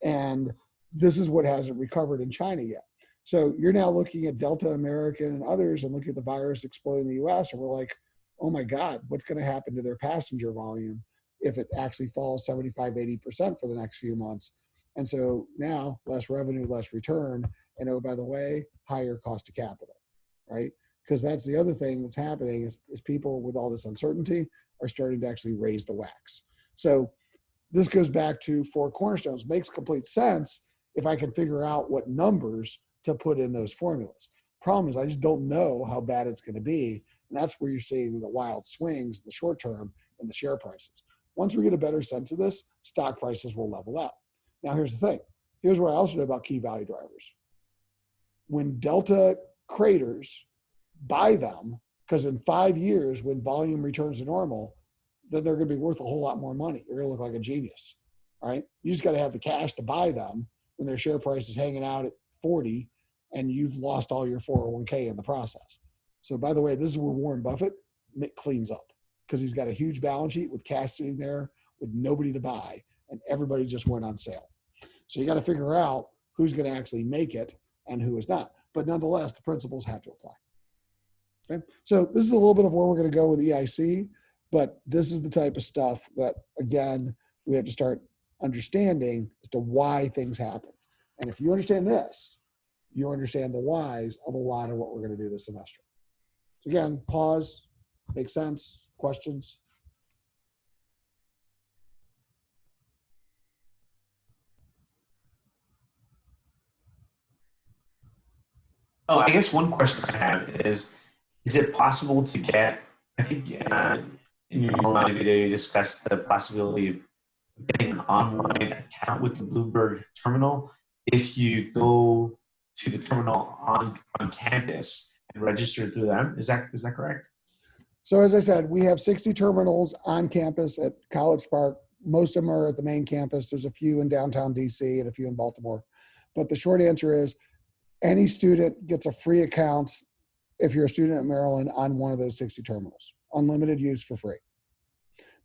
And this is what hasn't recovered in China yet. So you're now looking at Delta, American, and others and looking at the virus exploding in the US, and we're like, oh my God, what's going to happen to their passenger volume if it actually falls 75, 80% for the next few months? And so now less revenue, less return, and oh, by the way, higher cost of capital, right? Because that's the other thing that's happening is people with all this uncertainty are starting to actually raise the WACs. So this goes back to for Cornerstones, makes complete sense if I can figure out what numbers to put in those formulas. Problem is I just don't know how bad it's going to be. And that's where you're seeing the wild swings in the short term in the share prices. Once we get a better sense of this, stock prices will level out. Now, here's the thing. Here's what I also know about key value drivers. When Delta craters, buy them, because in 5 years, when volume returns to normal, then they're going to be worth a whole lot more money. You're going to look like a genius, right? You just got to have the cash to buy them when their share price is hanging out at 40 and you've lost all your 401k in the process. So by the way, this is where Warren Buffett cleans up because he's got a huge balance sheet with cash sitting there with nobody to buy and everybody just went on sale. So you got to figure out who's going to actually make it and who is not. But nonetheless, the principles have to apply. Okay? So this is a little bit of where we're going to go with EIC, but this is the type of stuff that, again, we have to start understanding as to why things happen. And if you understand this, you understand the whys of a lot of what we're going to do this semester. So again, pause, make sense, questions?
Oh, I guess one question I have is it possible to get, I think in your online video, you discussed the possibility of getting an online account with the Bloomberg terminal if you go to the terminal on campus and register through them. Is that correct?
So as I said, we have 60 terminals on campus at College Park. Most of them are at the main campus. There's a few in downtown DC and a few in Baltimore. But the short answer is any student gets a free account if you're a student at Maryland on one of those 60 terminals. Unlimited use for free.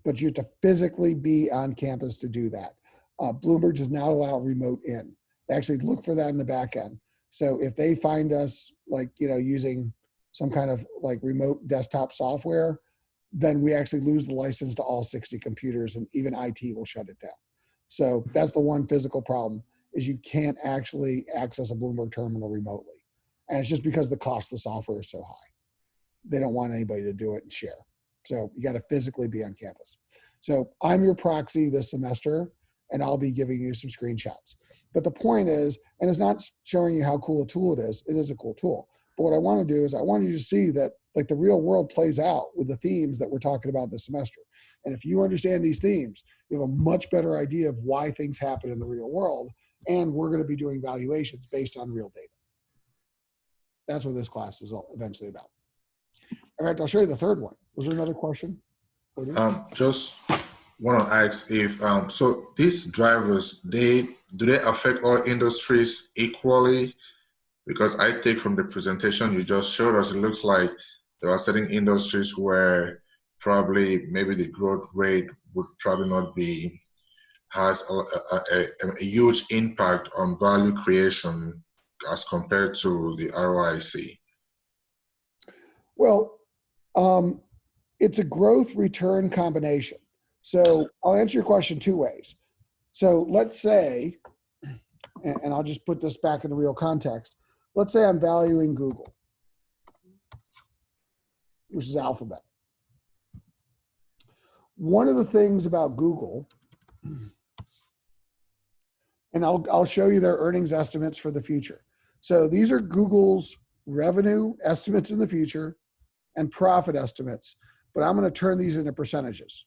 But you have to physically be on campus to do that. Bloomberg does not allow remote in. They actually look for that in the back end. So if they find us using some kind of like remote desktop software, then we actually lose the license to all 60 computers and even IT will shut it down. So that's the one physical problem is you can't actually access a Bloomberg terminal remotely. And it's just because the cost of the software is so high. They don't want anybody to do it and share. So you got to physically be on campus. So I'm your proxy this semester, and I'll be giving you some screenshots. But the point is, and it's not showing you how cool a tool it is a cool tool. But what I want to do is I want you to see that like the real world plays out with the themes that we're talking about this semester. And if you understand these themes, you have a much better idea of why things happen in the real world. And we're going to be doing valuations based on real data. That's what this class is eventually about. In fact, I'll show you the third one. Was there another question?
Just want to ask if so these drivers do they affect all industries equally? Because I take from the presentation you just showed us, it looks like there are certain industries where probably maybe the growth rate would probably not be has a huge impact on value creation as compared to the ROIC.
Well, it's a growth return combination. So I'll answer your question two ways. So let's say, and I'll just put this back in the real context. Let's say I'm valuing Google, which is Alphabet. One of the things about Google, and I'll show you their earnings estimates for the future. So these are Google's revenue estimates in the future and profit estimates, but I'm going to turn these into percentages.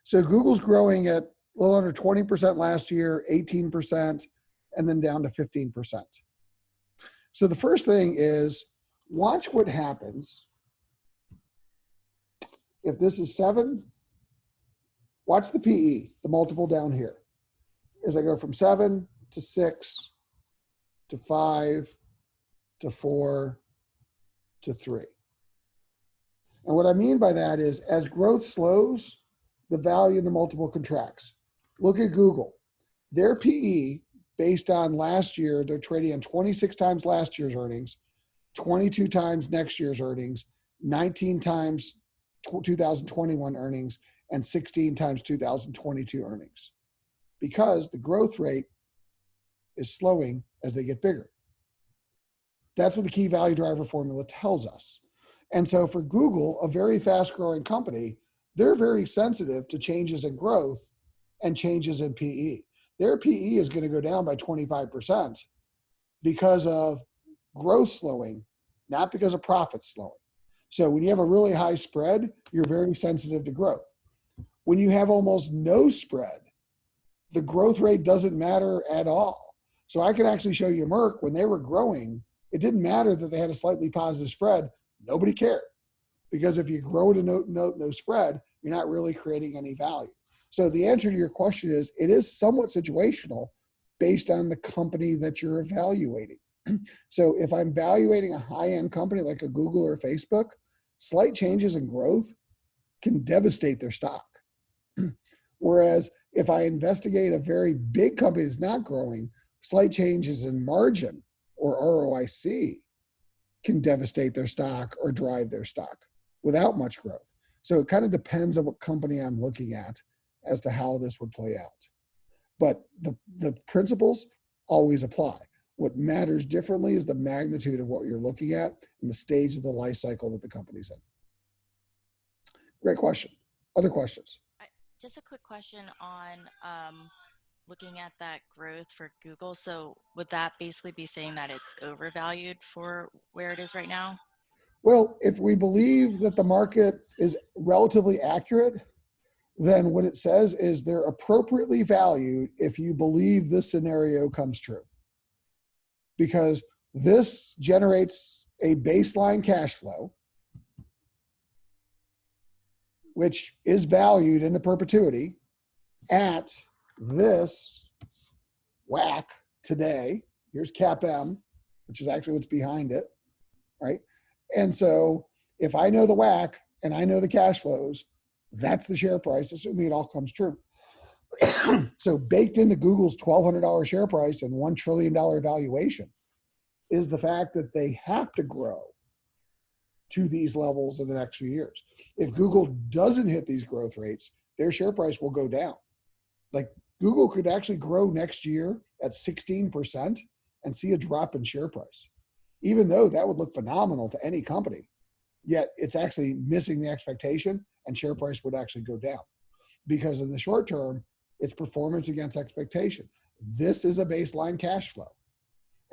So Google's growing at A little under 20% last year, 18%, and then down to 15%. So the first thing is watch what happens if this is 7. Watch the PE, the multiple down here, as I go from 7 to 6 to 5 to 4 to 3. And what I mean by that is as growth slows, the value in the multiple contracts. Look at Google. Their PE, based on last year, they're trading on 26 times last year's earnings, 22 times next year's earnings, 19 times 2021 earnings, and 16 times 2022 earnings. Because the growth rate is slowing as they get bigger. That's what the key value driver formula tells us. And so for Google, a very fast growing company, they're very sensitive to changes in growth and changes in PE. Their PE is going to go down by 25% because of growth slowing, not because of profits slowing. So when you have a really high spread, you're very sensitive to growth. When you have almost no spread, the growth rate doesn't matter at all. So I can actually show you Merck, when they were growing, it didn't matter that they had a slightly positive spread. Nobody cared. Because if you grow to no spread, you're not really creating any value. So the answer to your question is, it is somewhat situational based on the company that you're evaluating. So if I'm evaluating a high-end company like a Google or Facebook, slight changes in growth can devastate their stock. Whereas if I investigate a very big company that's not growing, slight changes in margin or ROIC can devastate their stock or drive their stock without much growth. So it kind of depends on what company I'm looking at as to how this would play out. But the principles always apply. What matters differently is the magnitude of what you're looking at and the stage of the life cycle that the company's in. Great question. Other questions?
Just a quick question on looking at that growth for Google. So would that basically be saying that it's overvalued for where it is right now?
Well, if we believe that the market is relatively accurate, then what it says is they're appropriately valued if you believe this scenario comes true. Because this generates a baseline cash flow, which is valued into perpetuity at this WACC today. Here's CAPM, which is actually what's behind it, right? And so if I know the WACC and I know the cash flows, that's the share price, assuming it all comes true. So baked into Google's $1,200 share price and $1 trillion valuation is the fact that they have to grow to these levels in the next few years. If Google doesn't hit these growth rates, their share price will go down. Like Google could actually grow next year at 16% and see a drop in share price, even though that would look phenomenal to any company. Yet it's actually missing the expectation and share price would actually go down because in the short term, it's performance against expectation. This is a baseline cash flow.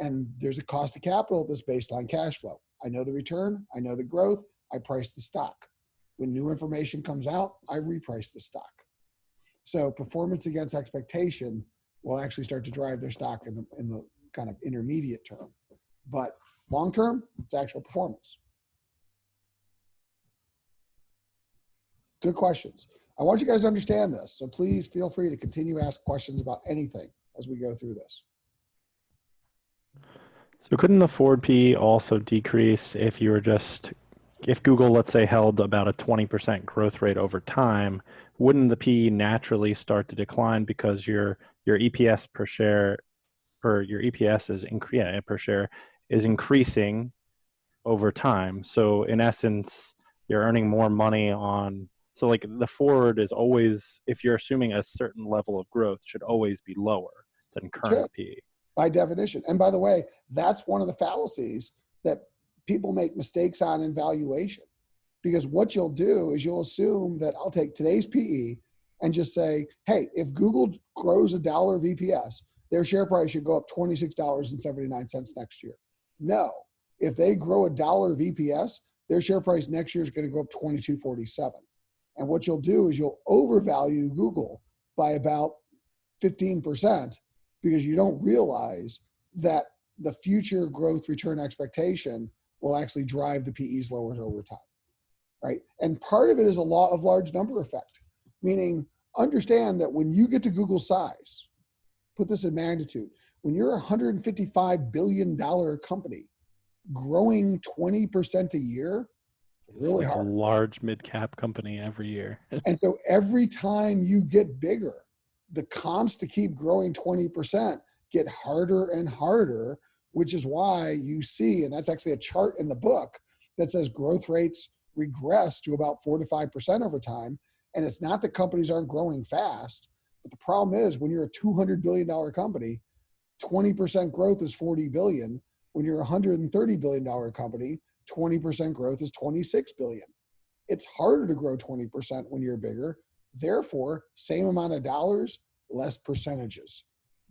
And there's a cost of capital of this baseline cash flow. I know the return, I know the growth, I price the stock. When new information comes out, I reprice the stock. So performance against expectation will actually start to drive their stock in the kind of intermediate term. But long term, it's actual performance. Good questions. I want you guys to understand this, so please feel free to continue to ask questions about anything as we go through this.
So couldn't the forward PE also decrease if you were if Google, let's say, held about a 20% growth rate over time, wouldn't the PE naturally start to decline because your EPS per share, or your EPS is per share is increasing over time. So in essence, you're earning more money on, so like the forward is always, if you're assuming a certain level of growth, should always be lower than current PE.
By definition. And by the way, that's one of the fallacies that people make mistakes on in valuation. Because what you'll do is you'll assume that I'll take today's PE and just say, hey, if Google grows $1 of EPS, their share price should go up $26.79 next year. No, if they grow $1 of EPS, their share price next year is going to go up $22.47. And what you'll do is you'll overvalue Google by about 15% because you don't realize that the future growth return expectation will actually drive the PEs lower over time, right? And part of it is a law of large number effect, meaning understand that when you get to Google size, put this in magnitude, when you're a $155 billion company growing 20% a year, really
like
hard.
a large mid-cap company every year.
And so every time you get bigger, the comps to keep growing 20% get harder and harder, which is why you see, and that's actually a chart in the book that says growth rates regress to about 4 to 5% over time. And it's not that companies aren't growing fast, but the problem is when you're a $200 billion company, 20% growth is 40 billion. When you're a $130 billion company, 20% growth is 26 billion. It's harder to grow 20% when you're bigger. Therefore, same amount of dollars, less percentages.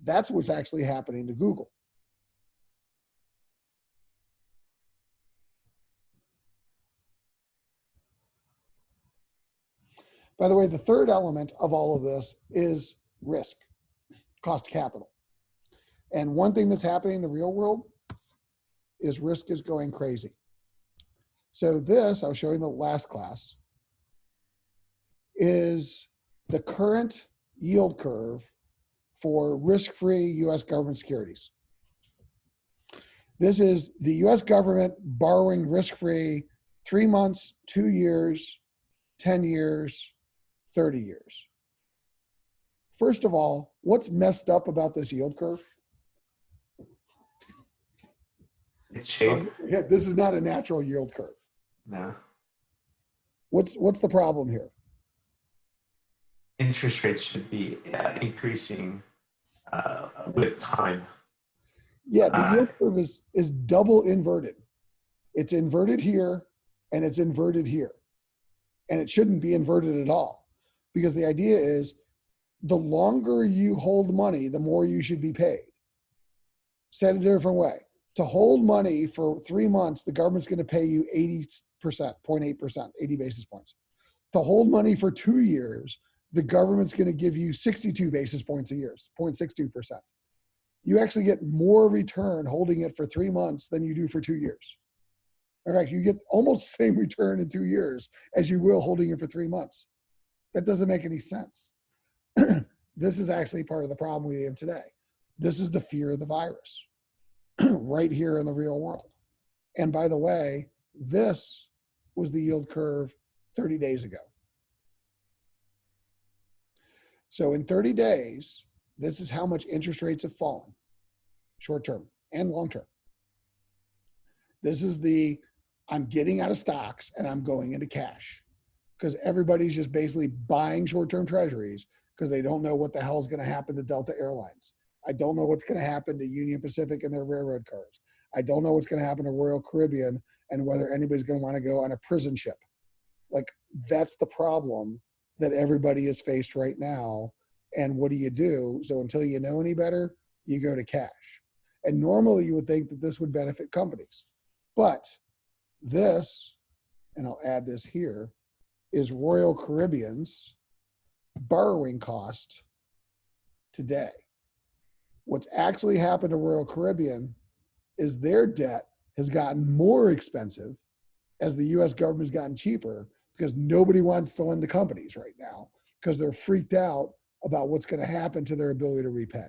That's what's actually happening to Google. By the way, the third element of all of this is risk, cost of capital. And one thing that's happening in the real world is risk is going crazy. So this, I was showing the last class, is the current yield curve for risk-free US government securities. This is the US government borrowing risk-free 3 months, 2 years, 10 years, 30 years. First of all, what's messed up about this yield curve?
Its shape?
Yeah, this is not a natural yield curve.
No.
What's the problem here?
Interest rates should be increasing with time.
Yeah, the yield curve is double inverted. It's inverted here and it's inverted here. And it shouldn't be inverted at all because the idea is the longer you hold money, the more you should be paid. Said a different way. To hold money for 3 months, the government's going to pay you 80%, 0.8%, 80 basis points. To hold money for 2 years, the government's going to give you 62 basis points a year, 0.62%. You actually get more return holding it for 3 months than you do for 2 years. In fact, you get almost the same return in 2 years as you will holding it for 3 months. That doesn't make any sense. This is actually part of the problem we have today. This is the fear of the virus right here in the real world. And by the way, this was the yield curve 30 days ago. So in 30 days, this is how much interest rates have fallen, short term and long term. This is the, I'm getting out of stocks and I'm going into cash because everybody's just basically buying short-term treasuries because they don't know what the hell is going to happen to Delta Airlines. I don't know what's going to happen to Union Pacific and their railroad cars. I don't know what's going to happen to Royal Caribbean and whether anybody's going to want to go on a prison ship. Like, that's the problem that everybody is faced right now. And what do you do? So until you know any better, you go to cash. And normally you would think that this would benefit companies. But this, and I'll add this here, is Royal Caribbean's borrowing cost today. What's actually happened to Royal Caribbean is their debt has gotten more expensive as the US government has gotten cheaper because nobody wants to lend to companies right now because they're freaked out about what's going to happen to their ability to repay.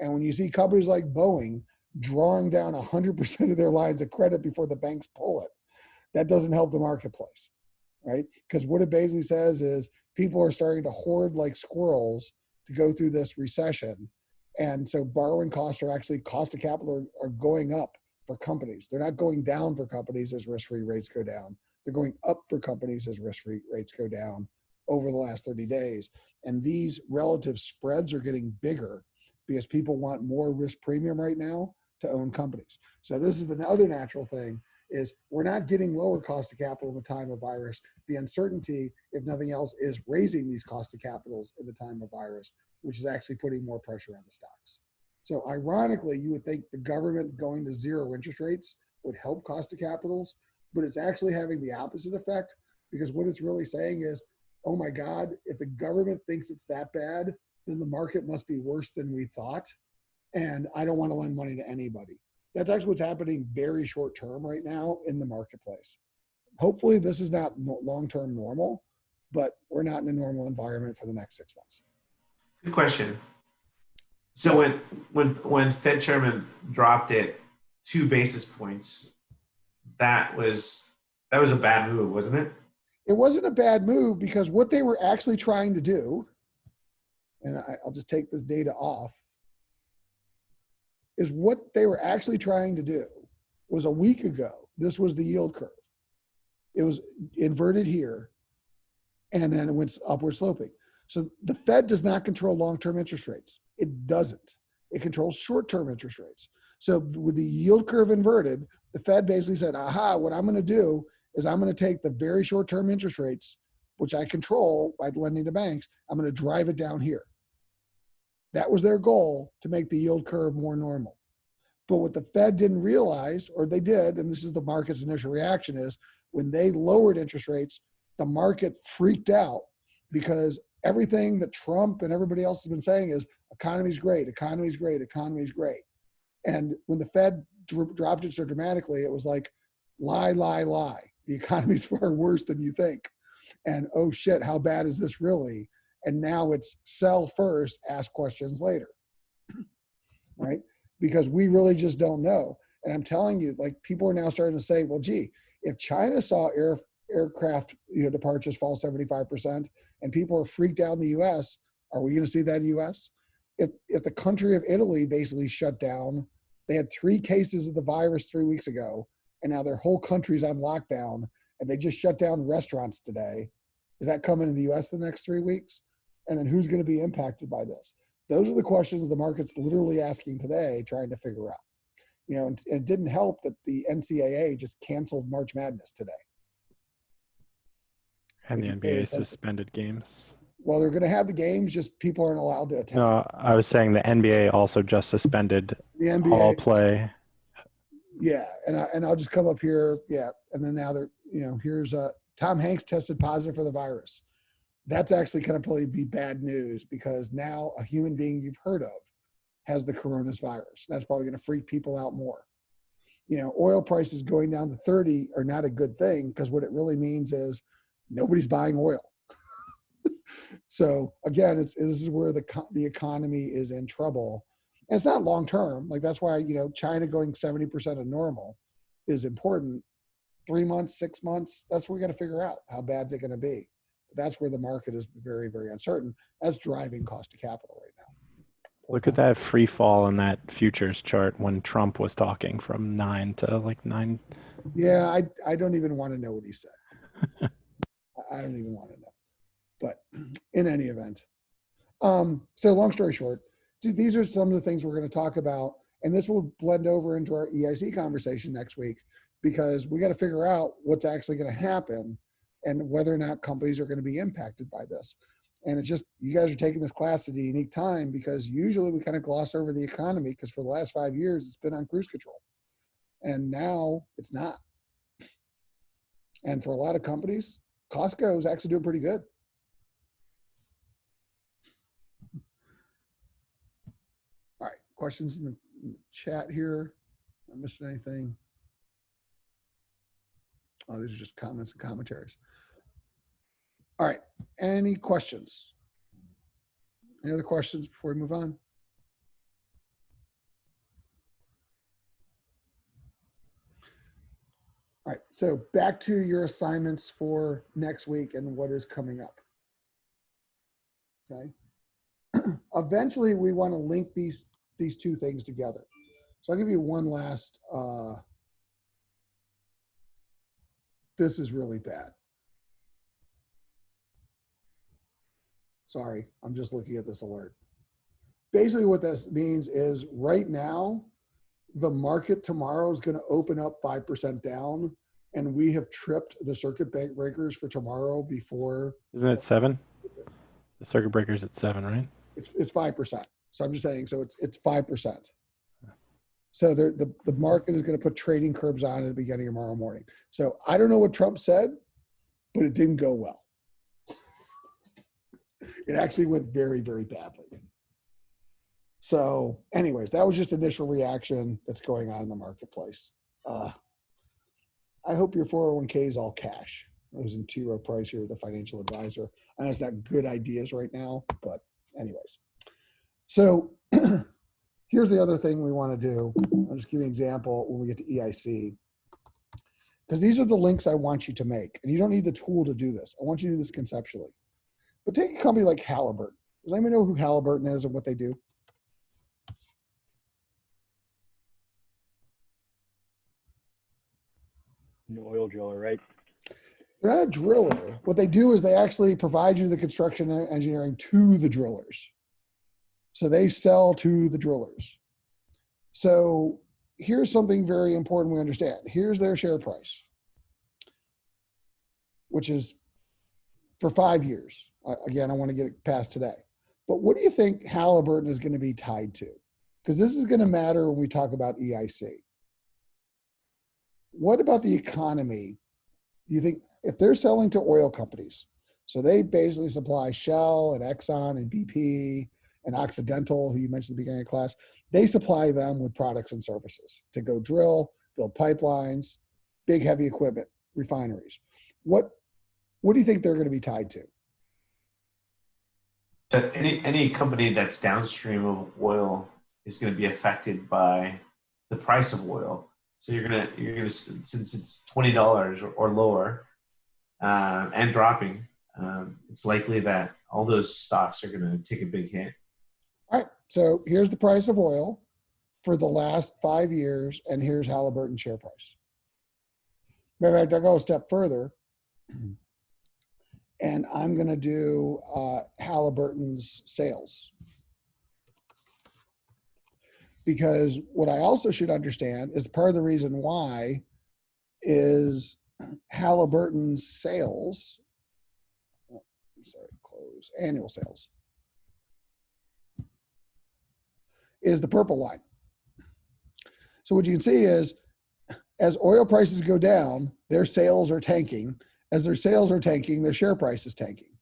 And when you see companies like Boeing drawing down 100% of their lines of credit before the banks pull it, that doesn't help the marketplace, right? Because what it basically says is people are starting to hoard like squirrels to go through this recession. And so borrowing costs are actually, cost of capital are going up for companies. They're not going down for companies as risk-free rates go down. They're going up for companies as risk-free rates go down over the last 30 days. And these relative spreads are getting bigger because people want more risk premium right now to own companies. So this is the other natural thing is we're not getting lower cost of capital in the time of virus. The uncertainty, if nothing else, is raising these cost of capitals in the time of virus, which is actually putting more pressure on the stocks. So ironically, you would think the government going to zero interest rates would help cost of capitals, but it's actually having the opposite effect because what it's really saying is oh my God, if the government thinks it's that bad, then the market must be worse than we thought. And I don't want to lend money to anybody. That's actually what's happening very short term right now in the marketplace. Hopefully this is not long-term normal, but we're not in a normal environment for the next 6 months.
Good question. So when Fed Chairman dropped it 2 basis points, that was a bad move, wasn't it?
It wasn't a bad move because what they were actually trying to do, and I'll just take this data off, is what they were actually trying to do was a week ago, this was the yield curve. It was inverted here, and then it went upward sloping. So the Fed does not control long-term interest rates. It doesn't. It controls short-term interest rates. So with the yield curve inverted, the Fed basically said, aha, what I'm going to do is I'm going to take the very short-term interest rates, which I control by lending to banks, I'm going to drive it down here. That was their goal, to make the yield curve more normal. But what the Fed didn't realize, or they did, and this is the market's initial reaction, is when they lowered interest rates, the market freaked out because everything that Trump and everybody else has been saying is economy's great, economy's great, economy's great. And when the Fed dropped it so dramatically, it was like, lie, lie, lie. The economy's far worse than you think. And oh shit, how bad is this really? And now it's sell first, ask questions later, right? Because we really just don't know. And I'm telling you, like, people are now starting to say, well, gee, if China saw aircraft departures fall 75% and people are freaked out in the US, are we going to see that in the US? If the country of Italy basically shut down, they had 3 cases of the virus 3 weeks ago, and now their whole country's on lockdown, and they just shut down restaurants today. Is that coming in the US the next 3 weeks? And then who's going to be impacted by this? Those are the questions the market's literally asking today, trying to figure out. And it didn't help that the NCAA just canceled March Madness today.
And the NBA suspended games.
Well, they're going to have the games, just people aren't allowed to attend.
No, I was saying the NBA also just suspended
the NBA,
all play.
Yeah, and I'll just come up here, yeah, and then now they're, here's Tom Hanks tested positive for the virus. That's actually going to probably be bad news because now a human being you've heard of has the coronavirus. That's probably going to freak people out more. Oil prices going down to 30 are not a good thing because what it really means is nobody's buying oil. So again, this is where the economy is in trouble. And it's not long term. Like that's why China going 70% of normal is important. 3 months, 6 months. That's what we got to figure out. How bad's it going to be? That's where the market is very, very uncertain. That's driving cost of capital right now.
Look at that free fall in that futures chart when Trump was talking from 9 to like 9.
Yeah, I don't even want to know what he said. I don't even want to know. But in any event, so long story short, these are some of the things we're going to talk about, and this will blend over into our EIC conversation next week because we got to figure out what's actually going to happen and whether or not companies are going to be impacted by this. And it's just, you guys are taking this class at a unique time because usually we kind of gloss over the economy because for the last 5 years, it's been on cruise control. And now it's not. And for a lot of companies, Costco is actually doing pretty good. All right, questions in the chat here? Am I missing anything? Oh, these are just comments and commentaries. All right, any questions? Any other questions before we move on? All right, so back to your assignments for next week and what is coming up. Okay. Eventually, we want to link these 2 things together. So I'll give you one last, this is really bad. Sorry, I'm just looking at this alert. Basically what this means is right now, the market tomorrow is going to open up 5% down, and we have tripped the circuit breakers for tomorrow before.
Isn't it 7? The circuit breaker's at 7, right?
It's 5%. So I'm just saying, so it's 5%. So the market is going to put trading curbs on at the beginning of tomorrow morning. So I don't know what Trump said, but it didn't go well. It actually went very, very badly. So anyways, that was just initial reaction that's going on in the marketplace. I hope your 401k is all cash. I was in T. Rowe Price here, the financial advisor. I know it's not good ideas right now, but anyways. So here's the other thing we want to do. I'll just give you an example when we get to EIC. Because these are the links I want you to make. And you don't need the tool to do this. I want you to do this conceptually. But take a company like Halliburton. Does anybody know who Halliburton is and what they do?
An oil driller, right?
They're not a driller. What they do is they actually provide you the construction and engineering to the drillers. So they sell to the drillers. So here's something very important we understand. Here's their share price, which is for 5 years. Again, I want to get it past today. But what do you think Halliburton is going to be tied to? Because this is going to matter when we talk about EIC. What about the economy? You think if they're selling to oil companies, so they basically supply Shell and Exxon and BP and Occidental, who you mentioned at the beginning of class, they supply them with products and services to go drill, build pipelines, big heavy equipment, refineries. What do you think they're going to be tied to?
So any company that's downstream of oil is going to be affected by the price of oil. So you're gonna since it's $20 or lower and dropping, it's likely that all those stocks are going to take a big hit.
All right. So here's the price of oil for the last 5 years, and here's Halliburton's share price. Matter of fact, I'll go a step further, and I'm going to do Halliburton's sales. Because what I also should understand is part of the reason why is Halliburton's sales, annual sales, is the purple line. So what you can see is as oil prices go down, their sales are tanking. As their sales are tanking, their share price is tanking.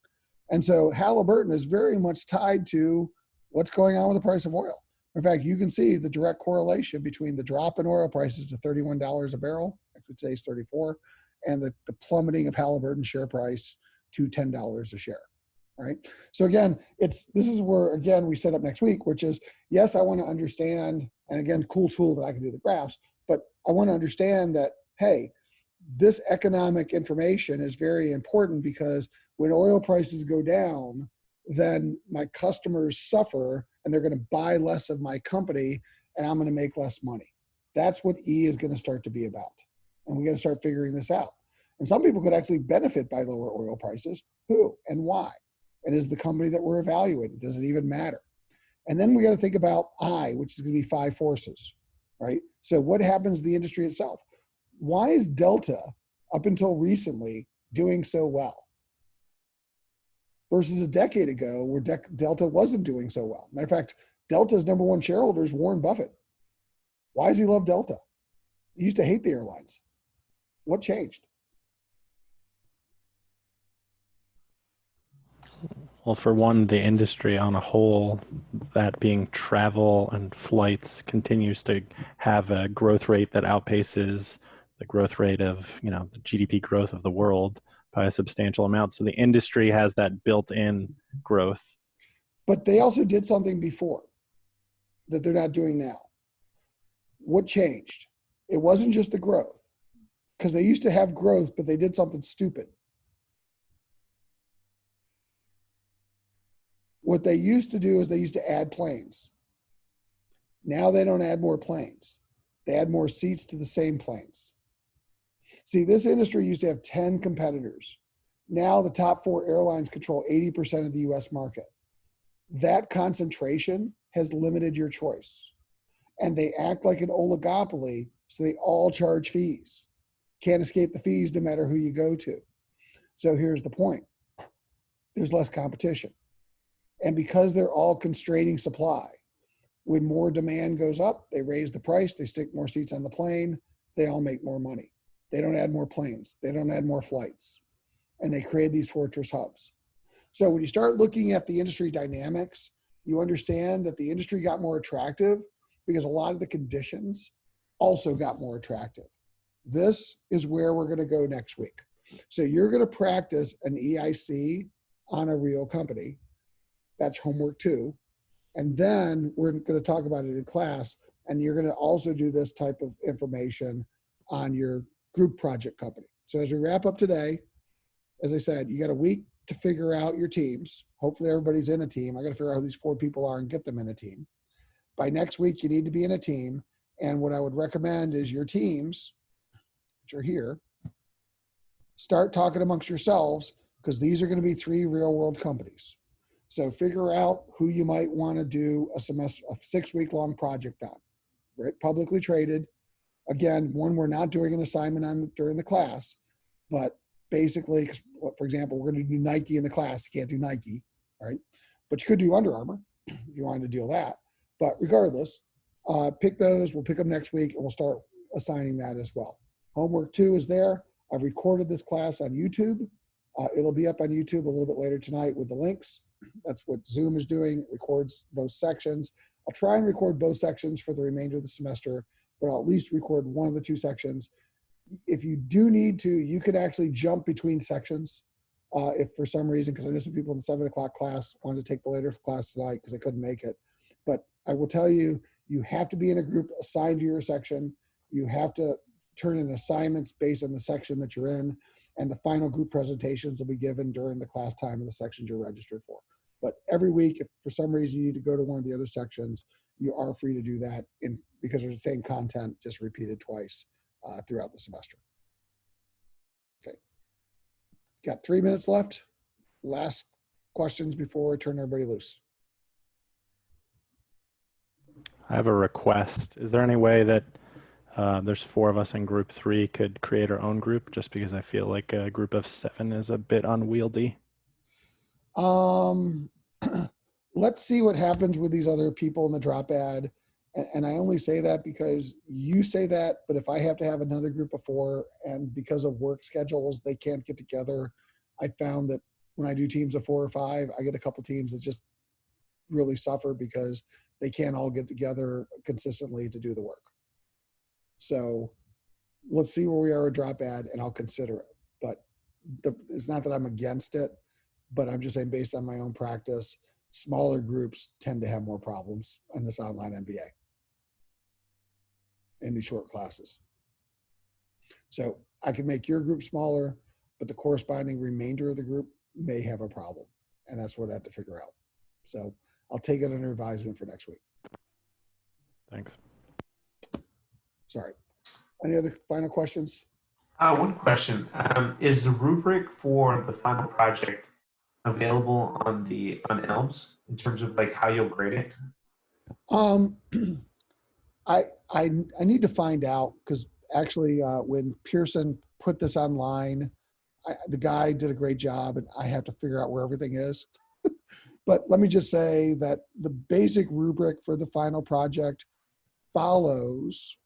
And so Halliburton is very much tied to what's going on with the price of oil. In fact, you can see the direct correlation between the drop in oil prices to $31 a barrel, actually today's 34, and the plummeting of Halliburton share price to $10 a share, right? So again, this is where, again, we set up next week, which is, yes, I want to understand, and again, cool tool that I can do the graphs, but I want to understand that, hey, this economic information is very important because when oil prices go down, then my customers suffer and they're going to buy less of my company and I'm going to make less money. That's what E is going to start to be about. And we got to start figuring this out. And some people could actually benefit by lower oil prices. Who and why? And is the company that we're evaluating, does it even matter? And then we got to think about I, which is going to be 5 forces, right? So what happens to the industry itself? Why is Delta up until recently doing so well? Versus a decade ago where Delta wasn't doing so well. Matter of fact, Delta's number one shareholder is Warren Buffett. Why does he love Delta? He used to hate the airlines. What changed?
Well, for one, the industry on a whole, that being travel and flights, continues to have a growth rate that outpaces the growth rate of, the GDP growth of the world by a substantial amount. So the industry has that built-in growth.
But they also did something before that they're not doing now. What changed? It wasn't just the growth, because they used to have growth, but they did something stupid. What they used to do is they used to add planes. Now they don't add more planes. They add more seats to the same planes. See, this industry used to have 10 competitors. Now the top 4 airlines control 80% of the US market. That concentration has limited your choice. And they act like an oligopoly, so they all charge fees. Can't escape the fees no matter who you go to. So here's the point. There's less competition. And because they're all constraining supply, when more demand goes up, they raise the price, they stick more seats on the plane, they all make more money. They don't add more planes. They don't add more flights. And they create these fortress hubs. So when you start looking at the industry dynamics, you understand that the industry got more attractive because a lot of the conditions also got more attractive. This is where we're going to go next week. So you're going to practice an EIC on a real company. That's homework 2. And then we're going to talk about it in class. And you're going to also do this type of information on your group project company. So as we wrap up today, as I said, you got a week to figure out your teams. Hopefully everybody's in a team. I got to figure out who these 4 people are and get them in a team. By next week, you need to be in a team. And what I would recommend is your teams, which are here, start talking amongst yourselves, because these are going to be 3 real world companies. So figure out who you might want to do a 6-week long project on, right? Publicly traded. Again, one we're not doing an assignment on during the class, but basically, for example, we're going to do Nike in the class. You can't do Nike, right? But you could do Under Armour if you wanted to deal that. But regardless, pick those. We'll pick them next week, and we'll start assigning that as well. Homework 2 is there. I've recorded this class on YouTube. It'll be up on YouTube a little bit later tonight with the links. That's what Zoom is doing. It records both sections. I'll try and record both sections for the remainder of the semester, but I'll at least record one of the 2 sections. If you do need to, you could actually jump between sections if for some reason, because I know some people in the 7 o'clock class wanted to take the later class tonight because they couldn't make it. But I will tell you, you have to be in a group assigned to your section. You have to turn in assignments based on the section that you're in, and the final group presentations will be given during the class time of the sections you're registered for. But every week, if for some reason you need to go to one of the other sections, you are free to do that because they're the same content, just repeated twice throughout the semester. Okay. Got 3 minutes left. Last questions before I turn everybody loose.
I have a request. Is there any way that there's 4 of us in group 3 could create our own group, just because I feel like a group of 7 is a bit unwieldy?
Let's see what happens with these other people in the drop ad. And I only say that because you say that, but if I have to have another group of 4 and because of work schedules, they can't get together, I found that when I do teams of 4 or 5, I get a couple teams that just really suffer because they can't all get together consistently to do the work. So let's see where we are with drop ad, and I'll consider it. But it's not that I'm against it, but I'm just saying based on my own practice, smaller groups tend to have more problems in this online MBA in these short classes. So I can make your group smaller, but the corresponding remainder of the group may have a problem, and that's what I have to figure out. So I'll take it under advisement for next week.
Thanks.
Sorry. Any other final questions?
One question. Is the rubric for the final project available on ELMS in terms of like how you'll grade it?
I need to find out, because actually when Pearson put this online, the guy did a great job, and I have to figure out where everything is. But let me just say that the basic rubric for the final project follows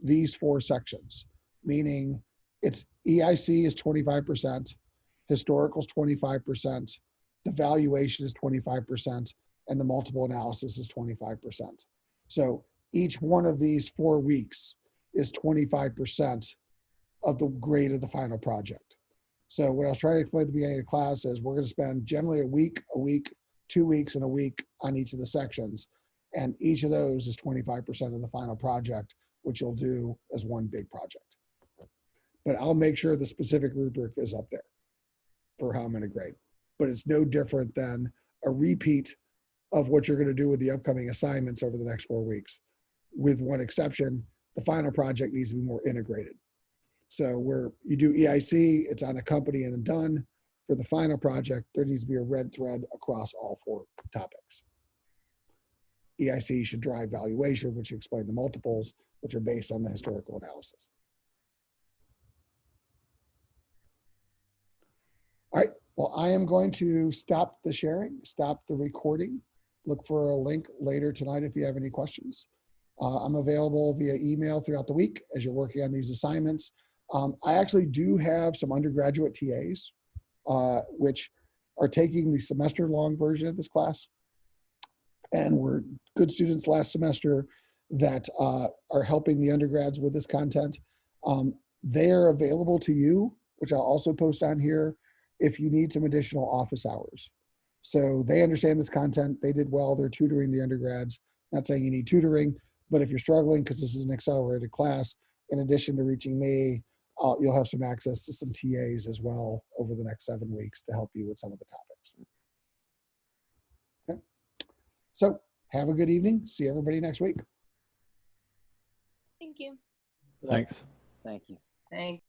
these 4 sections, meaning it's EIC is 25%, historical is 25%, the valuation is 25%, and the multiple analysis is 25%. So each one of these 4 weeks is 25% of the grade of the final project. So what I was trying to explain at the beginning of the class is we're going to spend generally a week, 2 weeks, and a week on each of the sections. And each of those is 25% of the final project, which you'll do as one big project. But I'll make sure the specific rubric is up there for how I'm going to grade. But it's no different than a repeat of what you're going to do with the upcoming assignments over the next 4 weeks. With one exception, the final project needs to be more integrated. So where you do EIC, it's on a company and then done. For the final project, there needs to be a red thread across all 4 topics. EIC should drive valuation, which explain the multiples, which are based on the historical analysis. All right, well, I am going to stop the sharing, stop the recording. Look for a link later tonight if you have any questions. I'm available via email throughout the week as you're working on these assignments. I actually do have some undergraduate TAs, which are taking the semester-long version of this class and were good students last semester that are helping the undergrads with this content. They are available to you, which I'll also post on here, if you need some additional office hours. So they understand this content. They did well. They're tutoring the undergrads. Not saying you need tutoring, but if you're struggling, because this is an accelerated class, in addition to reaching me, you'll have some access to some TAs as well over the next 7 weeks to help you with some of the topics. Okay. So have a good evening. See everybody next week.
Thank you.
Thanks.
Thank you.
Thank